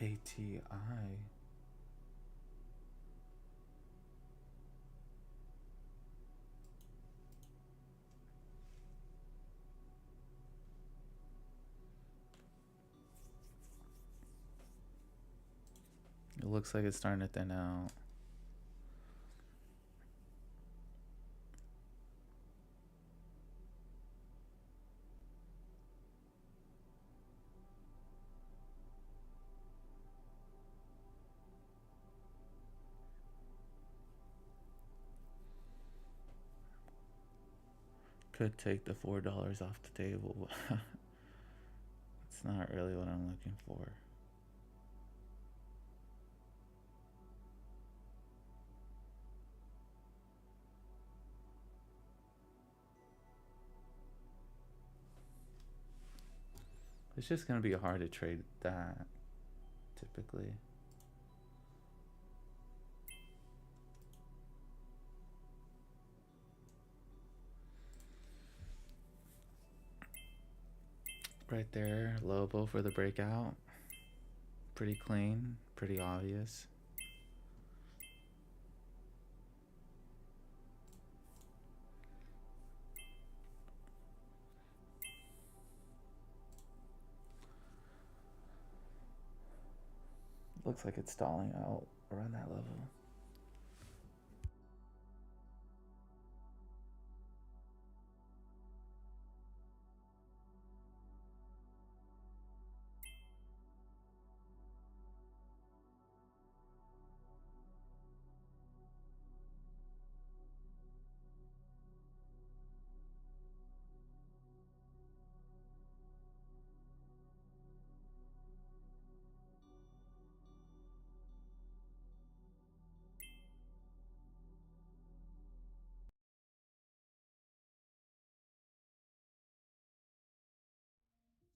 ATI. It looks like it's starting to thin out. Could take the $4 off the table, but it's not really what I'm looking for. It's just gonna be hard to trade that typically. Right there, Lobo for the breakout. Pretty clean, pretty obvious. Looks like it's stalling out around that level.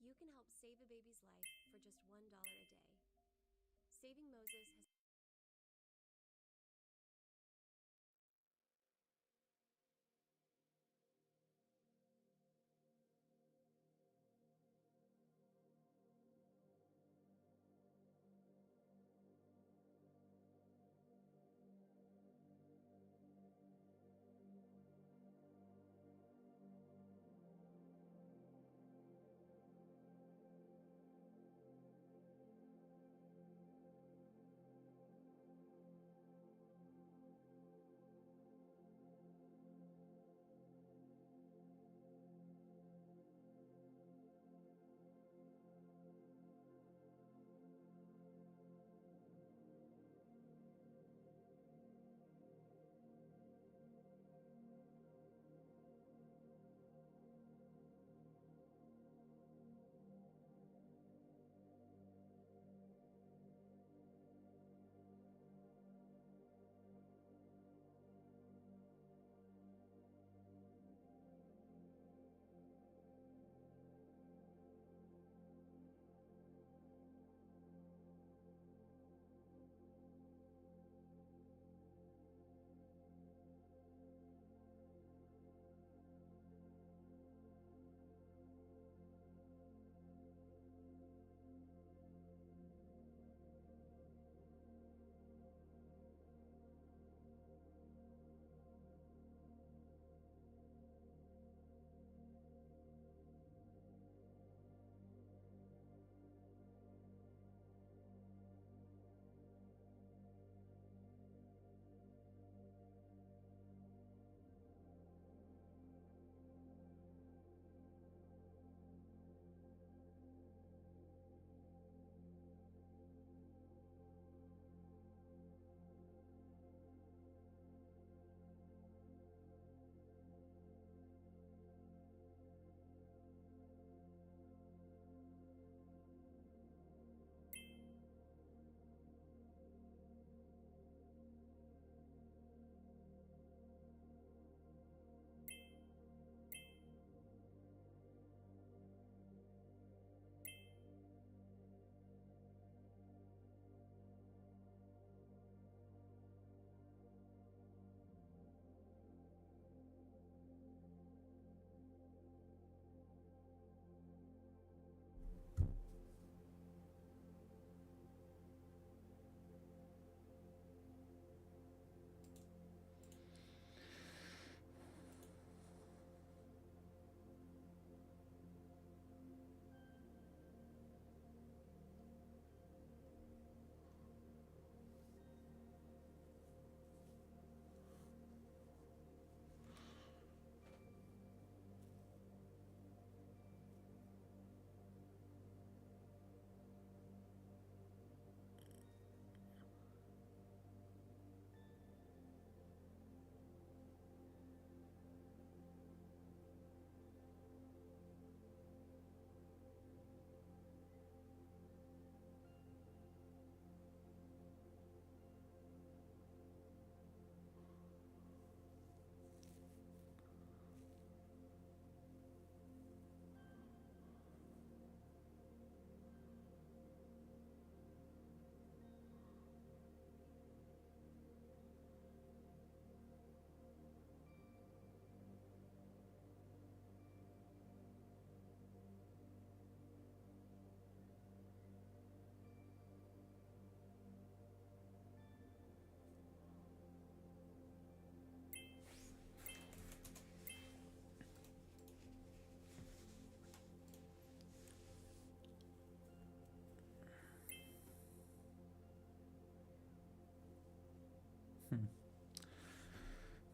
You can help save a baby's life for just $1 a day. Saving Moses has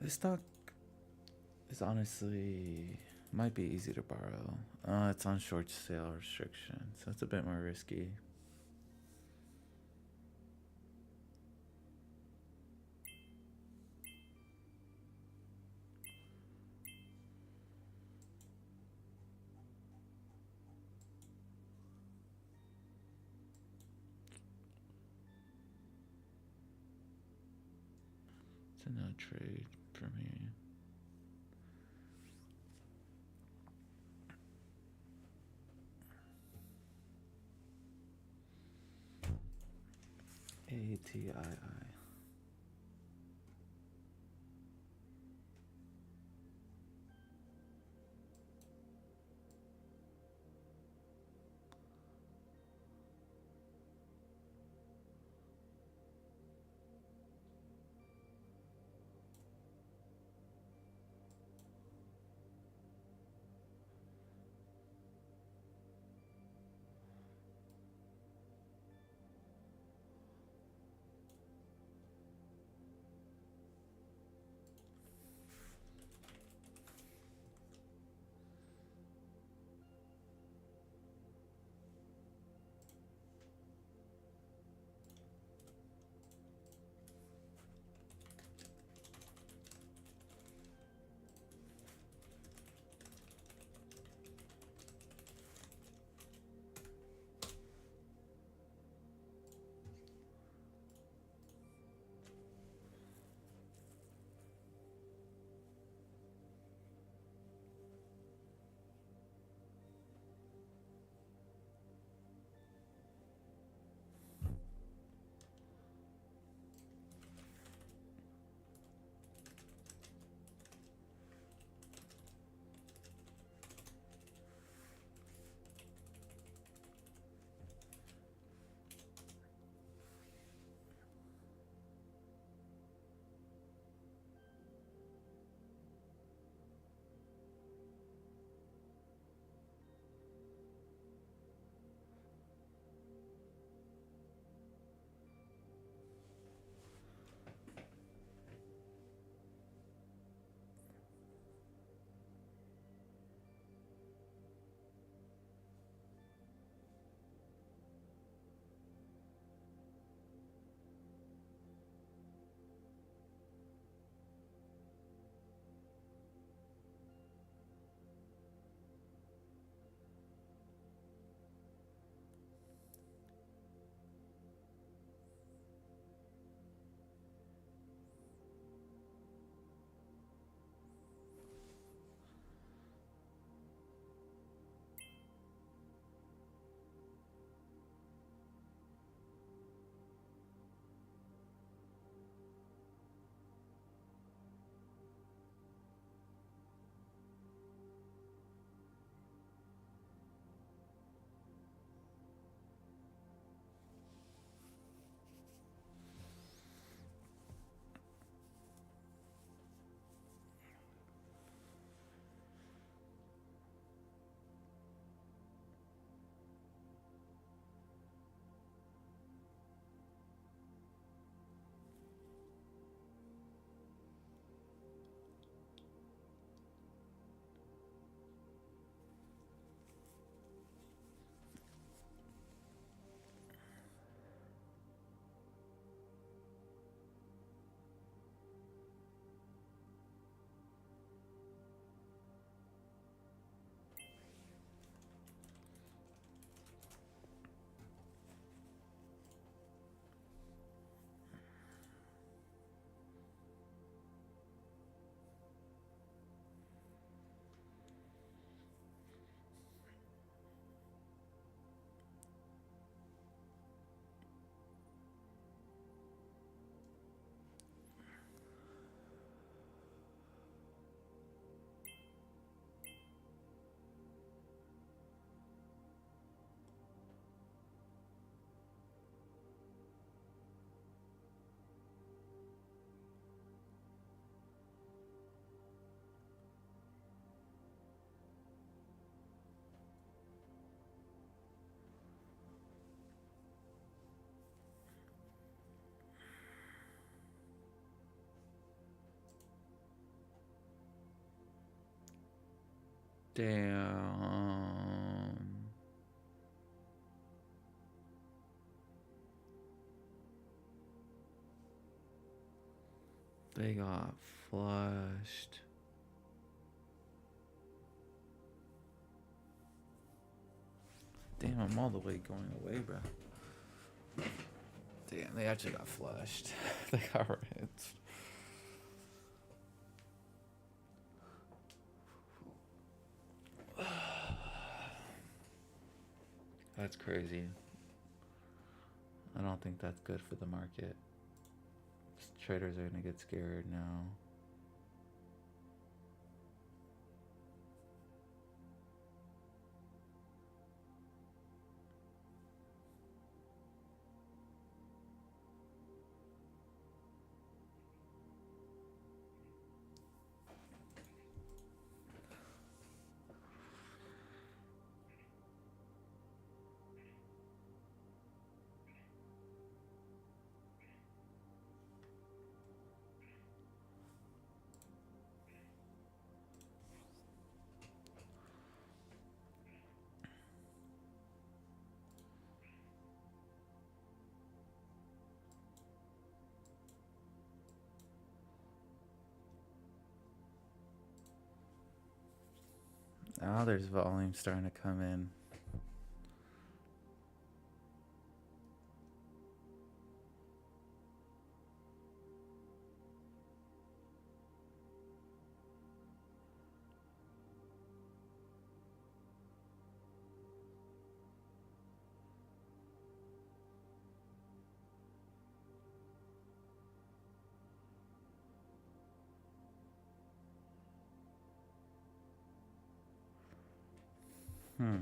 This stock is honestly might be easy to borrow. It's on short sale restriction, so it's a bit more risky. It's a no trade for me. ATII. Damn. They got flushed. Damn, I'm all the way going away, bro. Damn, they actually got flushed. They got rinsed. That's crazy. I don't think that's good for the market. Traders are gonna get scared now. Now there's volume starting to come in. Hmm.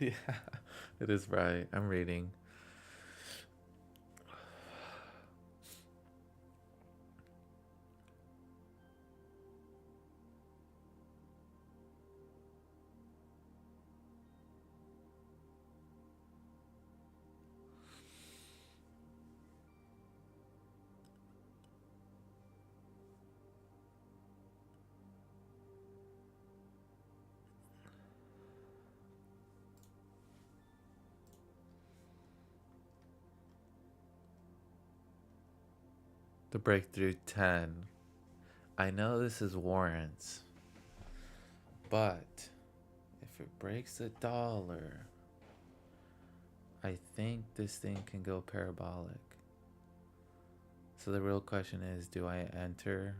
Yeah, it is right. I'm reading. The breakthrough 10. I know this is warrants, but if it breaks $1, I think this thing can go parabolic. So the real question is, do I enter?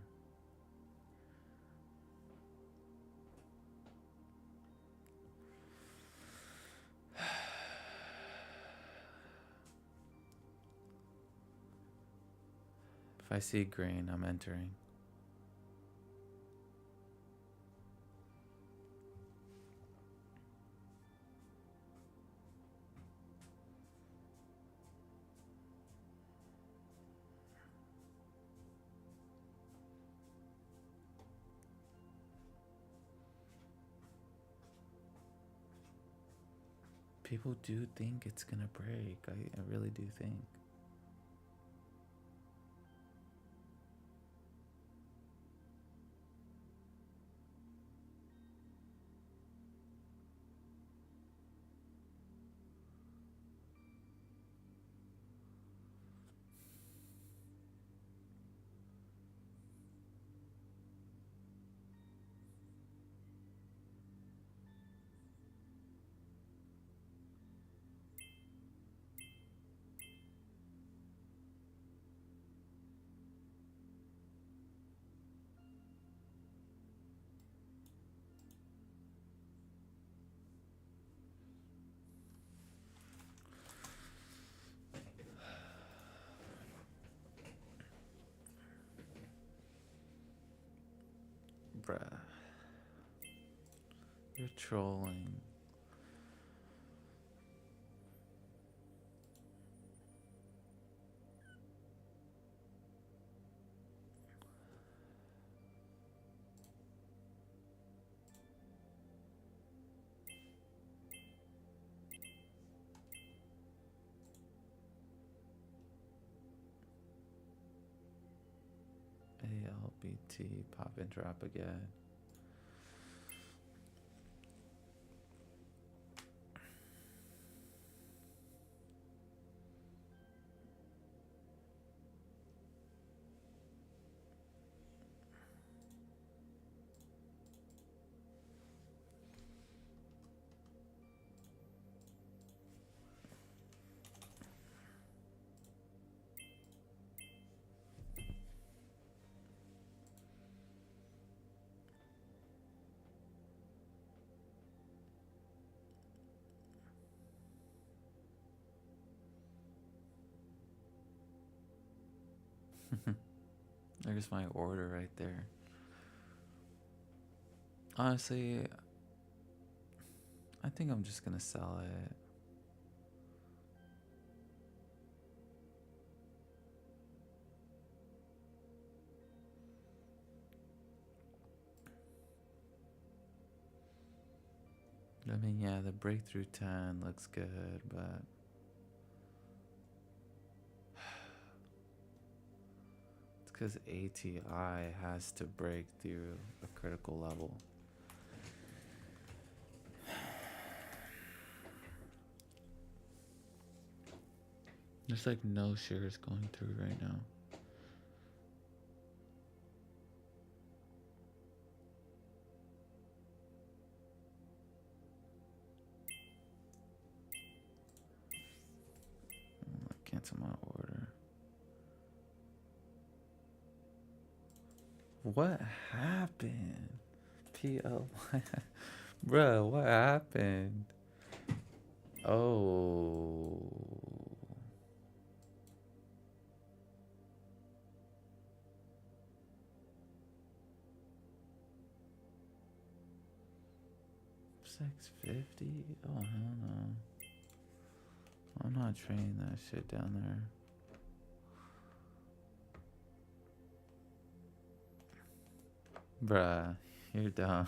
If I see green, I'm entering. People do think it's gonna break. I really do think. Bruh. You're trolling. ALBT pop and drop again. There's my order right there. Honestly, I think I'm just gonna sell it. I mean, yeah, the breakthrough 10 looks good, but it's because ATI has to break through a critical level. There's like no shares going through right now. Cancel my order. What happened? PL. Bruh, what happened? Oh. 650? Oh, hell no. I'm not trading that shit down there. Bruh, you're dumb.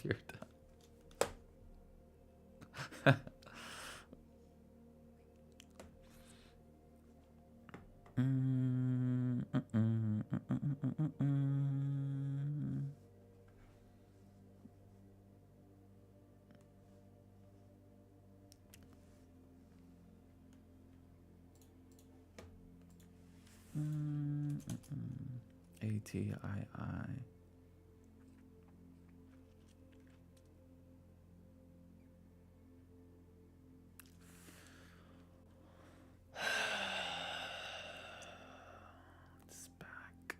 You're dumb. ATII. It's back.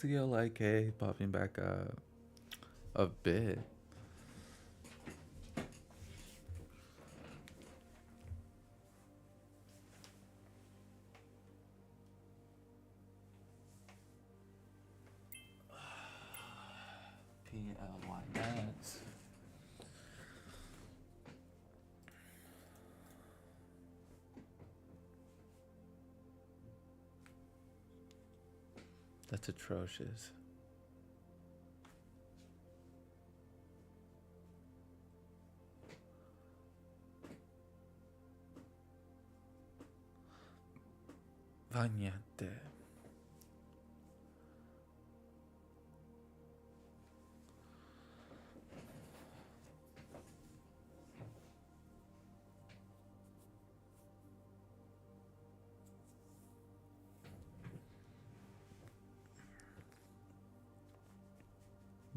CLIK popping back up a bit. PLY nuts. That's atrocious. Bagnate.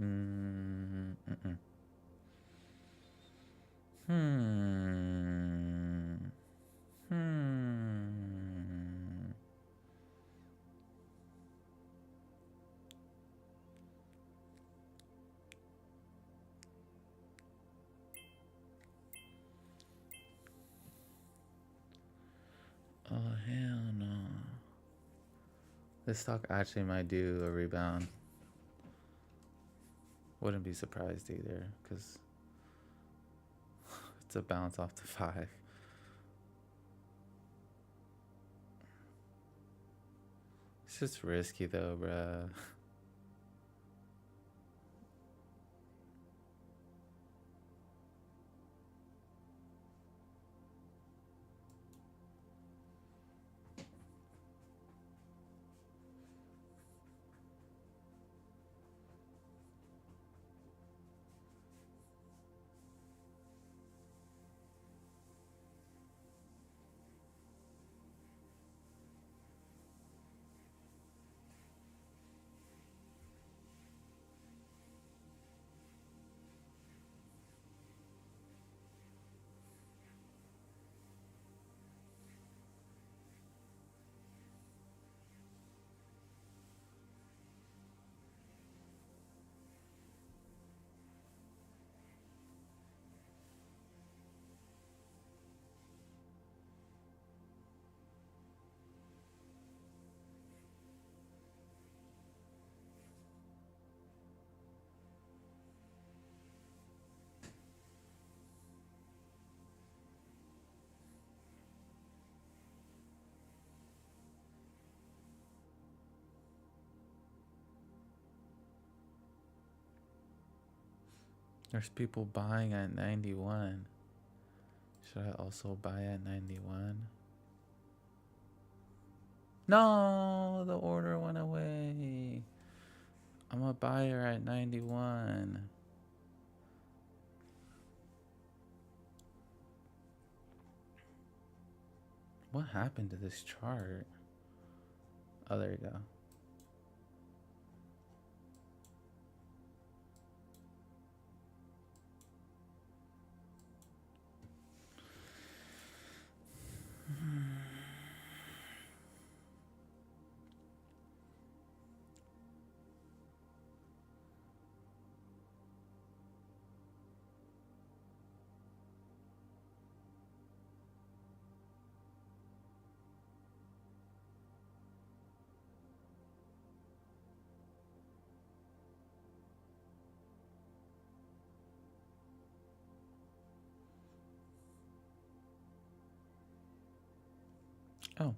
Mm-mm. Hmm. Hmm. Oh, hell no. This stock actually might do a rebound. Wouldn't be surprised either, because it's a bounce off the 5. It's just risky though, bruh. There's people buying at 91. Should I also buy at 91? No, the order went away. I'm a buyer at 91. What happened to this chart? Oh, there you go. Oh,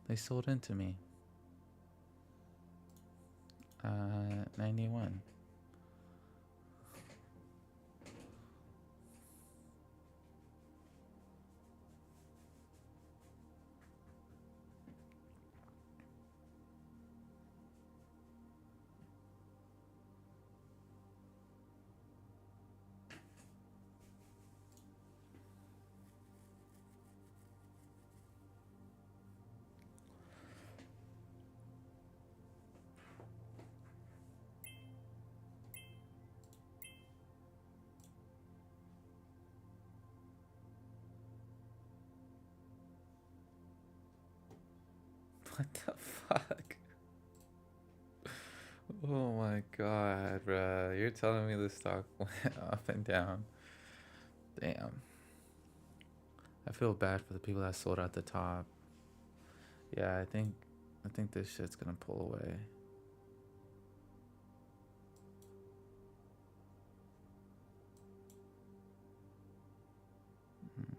they sold into me. 91. What the fuck? Oh my god, bruh. You're telling me the stock went up and down. Damn. I feel bad for the people that sold at the top. Yeah, I think this shit's gonna pull away.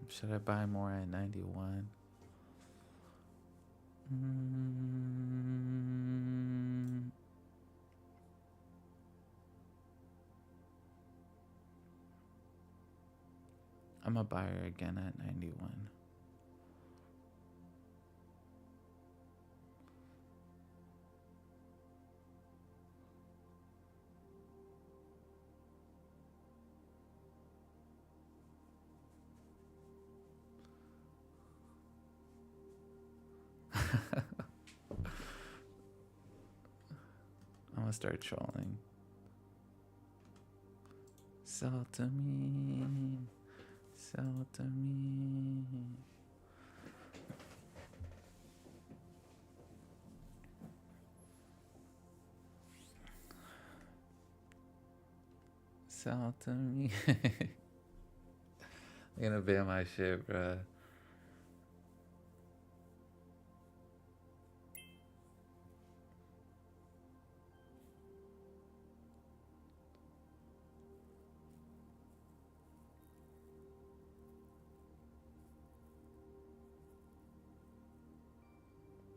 Should I buy more at 91? I'm a buyer again at 91. I'm gonna start trolling. Sell to me. Sell to me. Sell to me. I'm gonna ban my shit, bruh.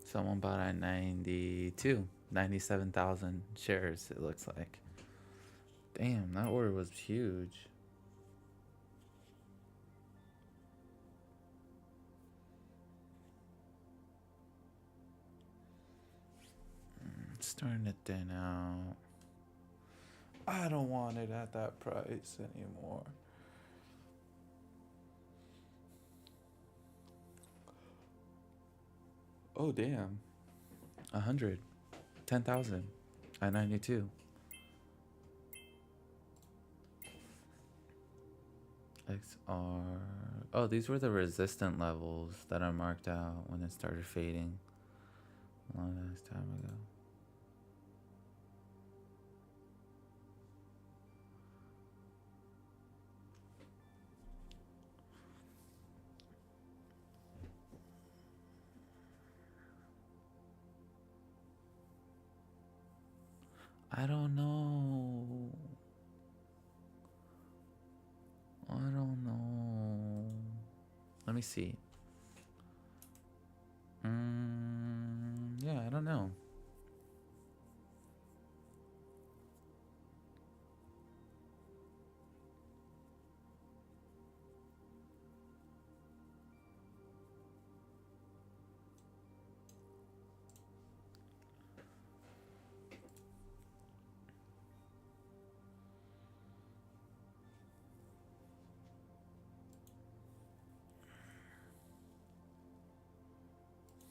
Someone bought at 92, 97,000 shares, it looks like. Damn, that order was huge. It's starting to thin out. I don't want it at that price anymore. Oh, damn. 100. 10,000 at 92. XR. Oh, these were the resistant levels that I marked out when it started fading a long ass time ago. I don't know. I don't know. Let me see. Yeah, I don't know.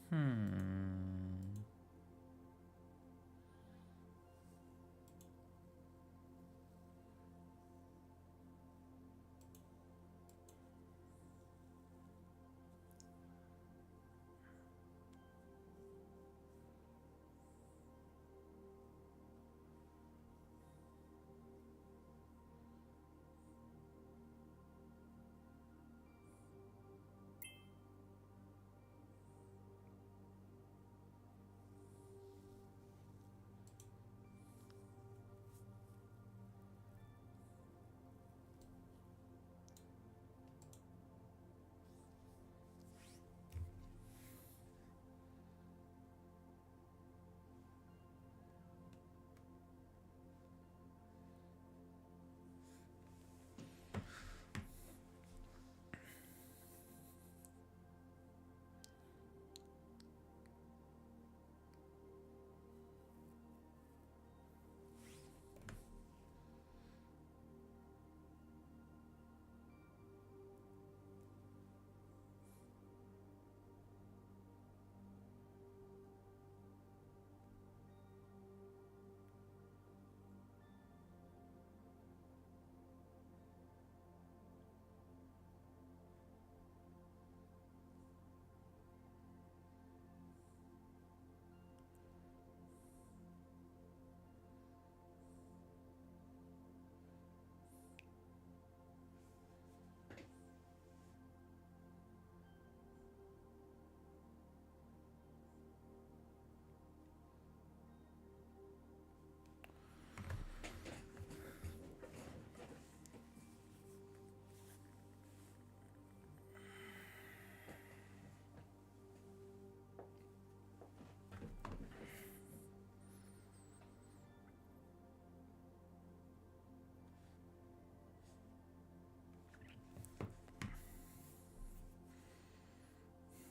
Hmm.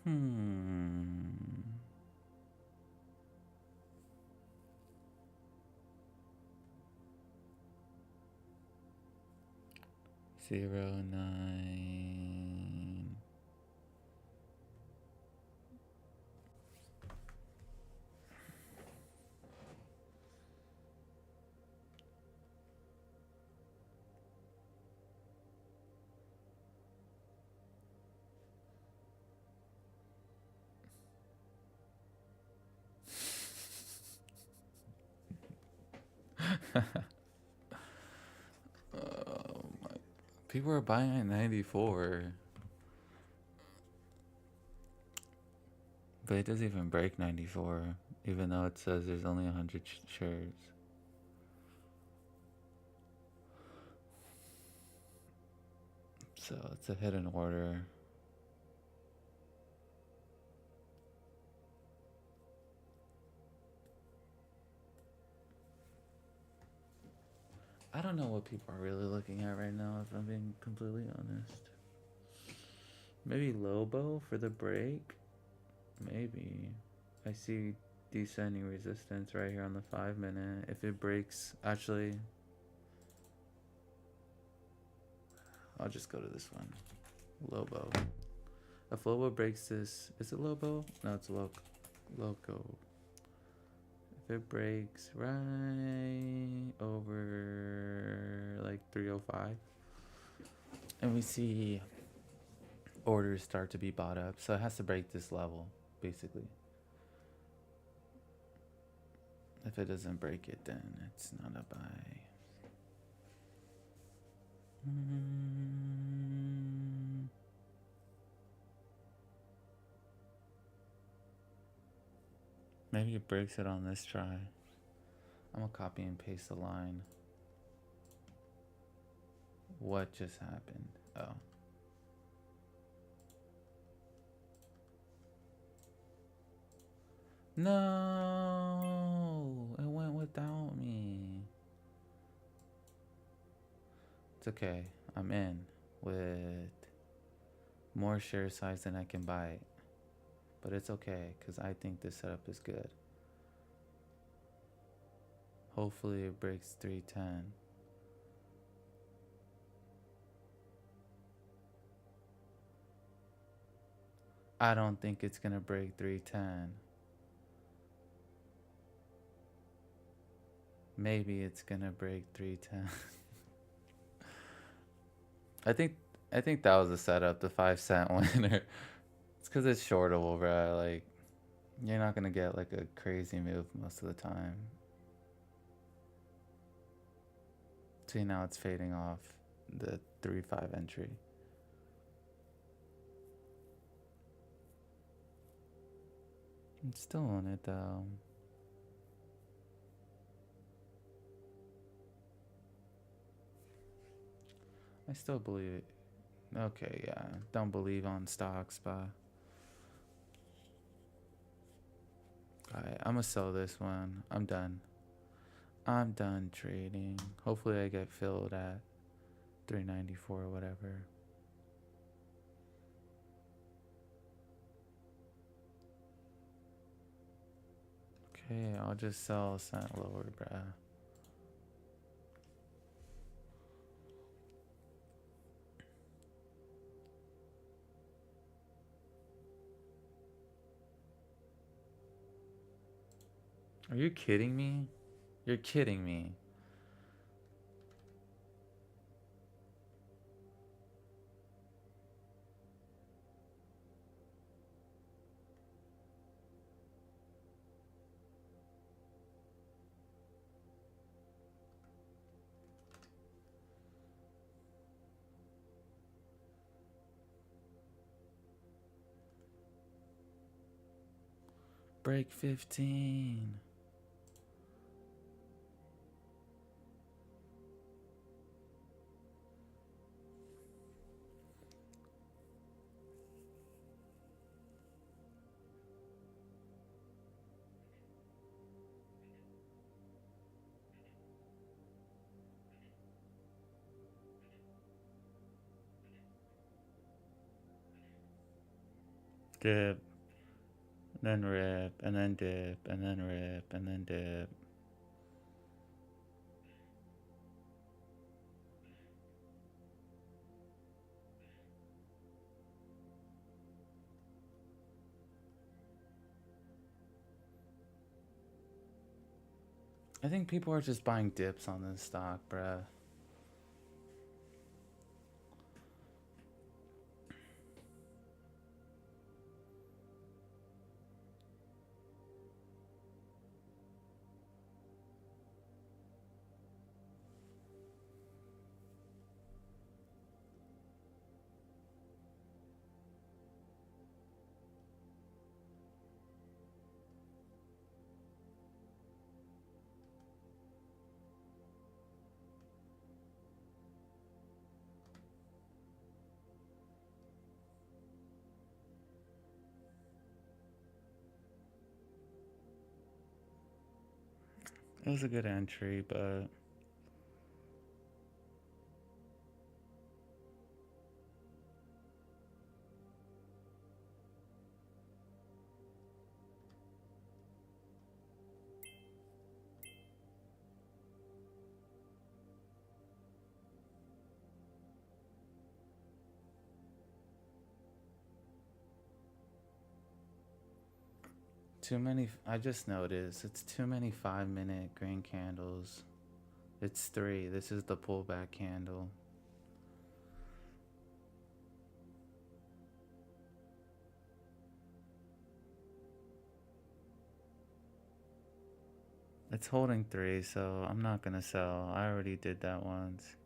Hmm. 09. Oh my. People are buying at 94. But it doesn't even break 94, even though it says there's only 100 shares. So it's a hidden order. I don't know what people are really looking at right now, if I'm being completely honest. Maybe Lobo for the break? Maybe. I see descending resistance right here on the 5 minute. If it breaks, actually, I'll just go to this one. Lobo. If Lobo breaks this, is it Lobo? No, it's Loco. If it breaks right over like 305, and we see orders start to be bought up, so it has to break this level, basically. If it doesn't break it, then it's not a buy. Maybe it breaks it on this try. I'm gonna copy and paste the line. What just happened? Oh. No, it went without me. It's okay. I'm in with more share size than I can buy. But it's okay, because I think this setup is good. Hopefully it breaks 310. I don't think it's gonna break 310. Maybe it's gonna break 310. I think I think that was a setup, the 5 cent winner. It's because it's shortable, bro. Like you're not gonna get like a crazy move most of the time. See, now it's fading off the 3-5 entry. I'm still on it though. I still believe it. Okay, yeah. Don't believe on stocks, but alright, I'm gonna sell this one. I'm done. I'm done trading. Hopefully I get filled at 394 or whatever. Okay, I'll just sell a cent lower, bruh. Are you kidding me? You're kidding me. Break 15. Dip, then rip, and then dip, and then rip, and then dip. I think people are just buying dips on this stock, bruh. It was a good entry, but too many. I just noticed it's too many 5-minute green candles. It's 3. This is the pullback candle. It's holding 3, so I'm not gonna sell. I already did that once.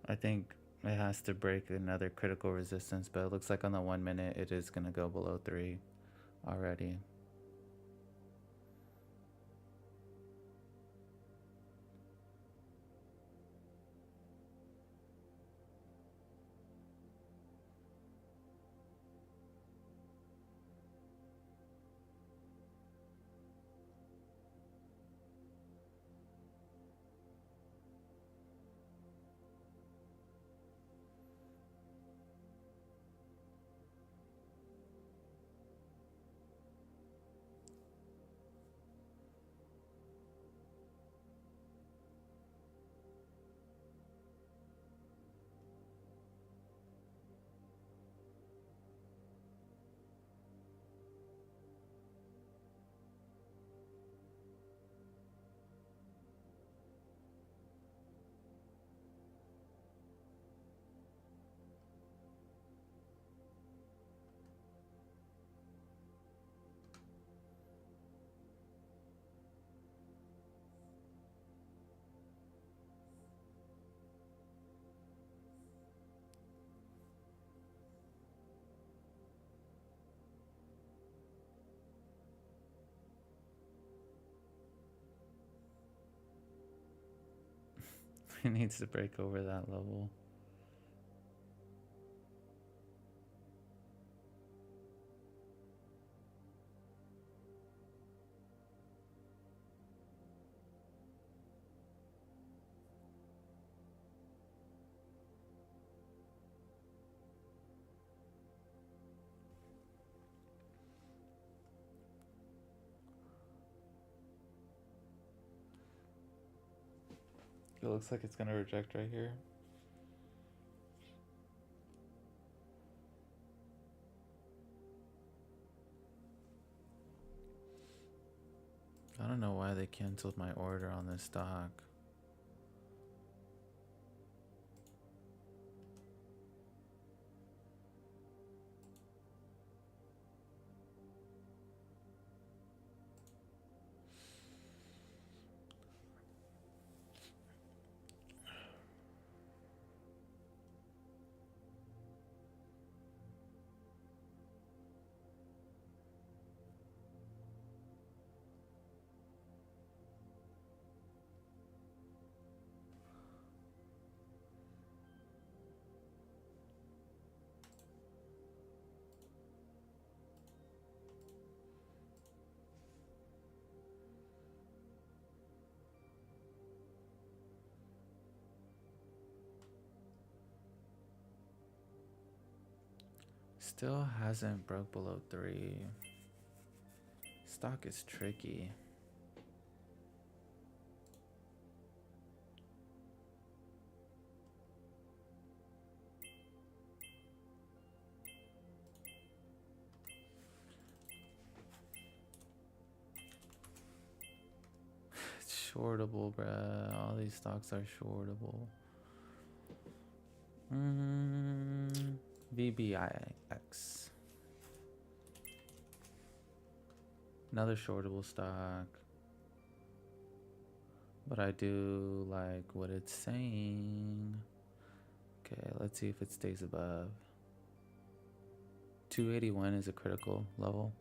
I think it has to break another critical resistance, but it looks like on the 1 minute it is gonna go below 3 already. He needs to break over that level. It looks like it's gonna reject right here. I don't know why they canceled my order on this stock. Still hasn't broke below 3. Stock is tricky. It's shortable, bruh. All these stocks are shortable. VBIX. Another shortable stock. But I do like what it's saying. Okay, let's see if it stays above. 281 is a critical level.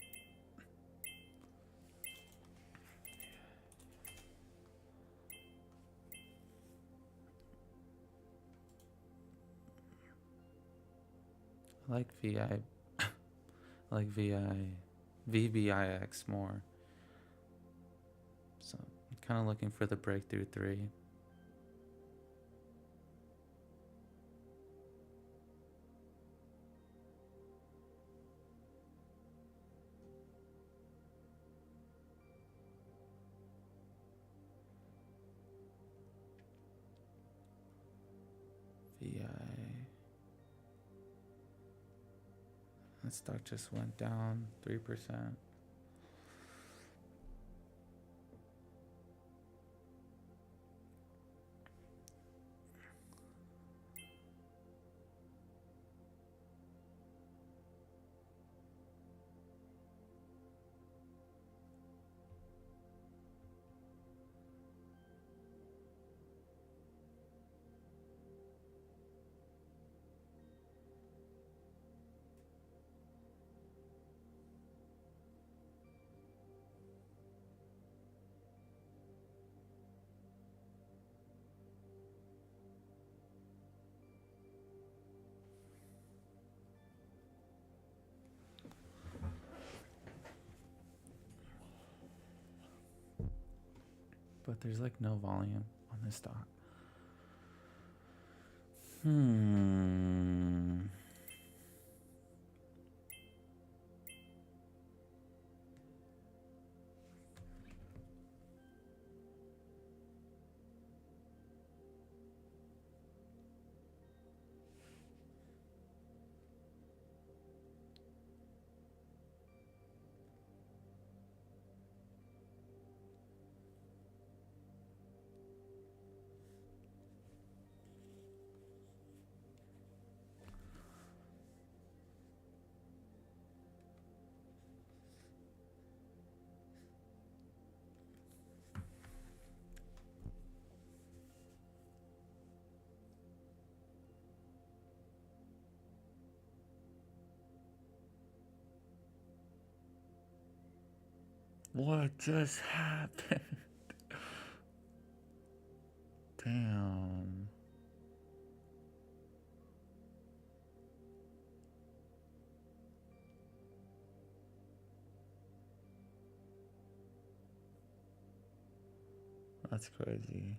I like VI. I like VBIX more. So I'm kind of looking for the breakthrough 3. VI. That stock just went down 3%. But there's like no volume on this stock. What just happened? Damn. That's crazy.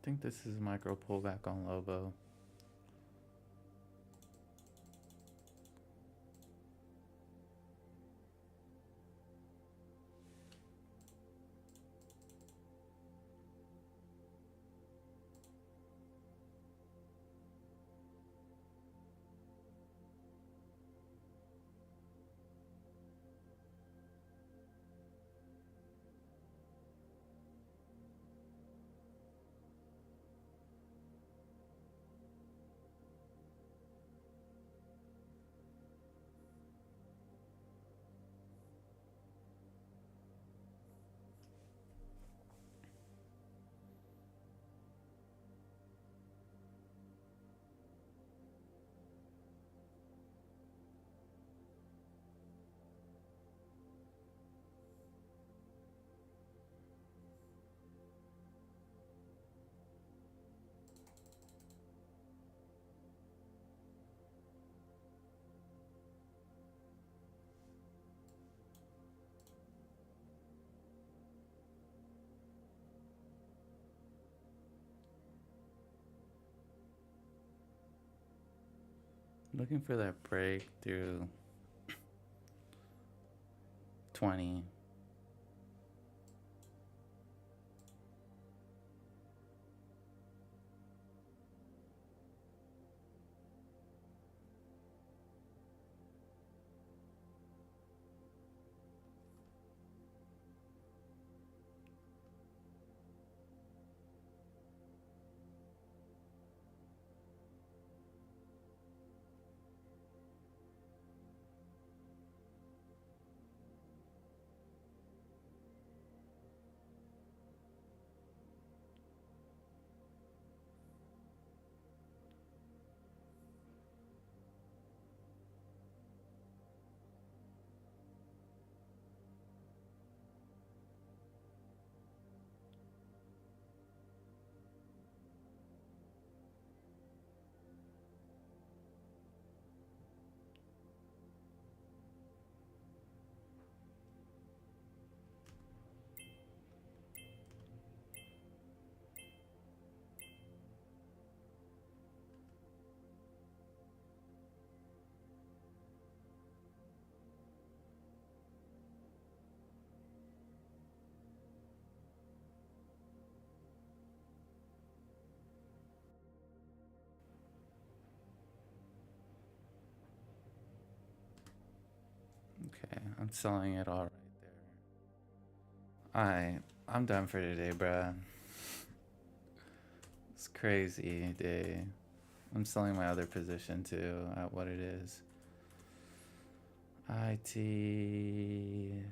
I think this is micro pullback on Lobo. Looking for that break through 20. Okay, I'm selling it all right there. Alright, I'm done for today, bruh. It's crazy day. I'm selling my other position too at what it is. IIW.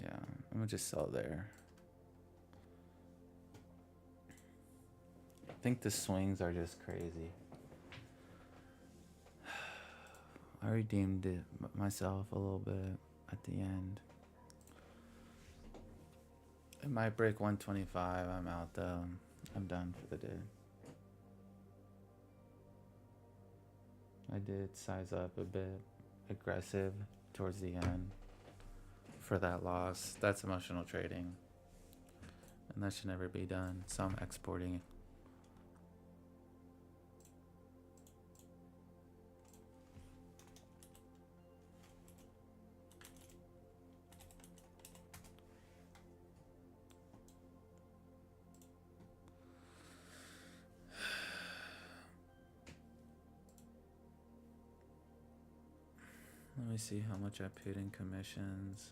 Yeah, I'm gonna just sell there. I think the swings are just crazy. I redeemed it myself a little bit at the end. It might break 125. I'm out though. I'm done for the day. I did size up a bit aggressive towards the end for that loss. That's emotional trading. And that should never be done. So I'm exporting. Let me see how much I paid in commissions.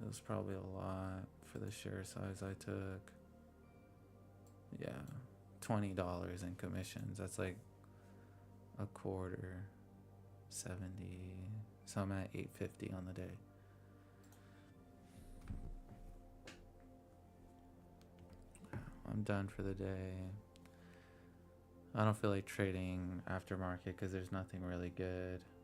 It was probably a lot for the share size I took. Yeah, $20 in commissions. That's like a quarter. 70. So I'm at 850 on the day. I'm done for the day. I don't feel like trading aftermarket because there's nothing really good.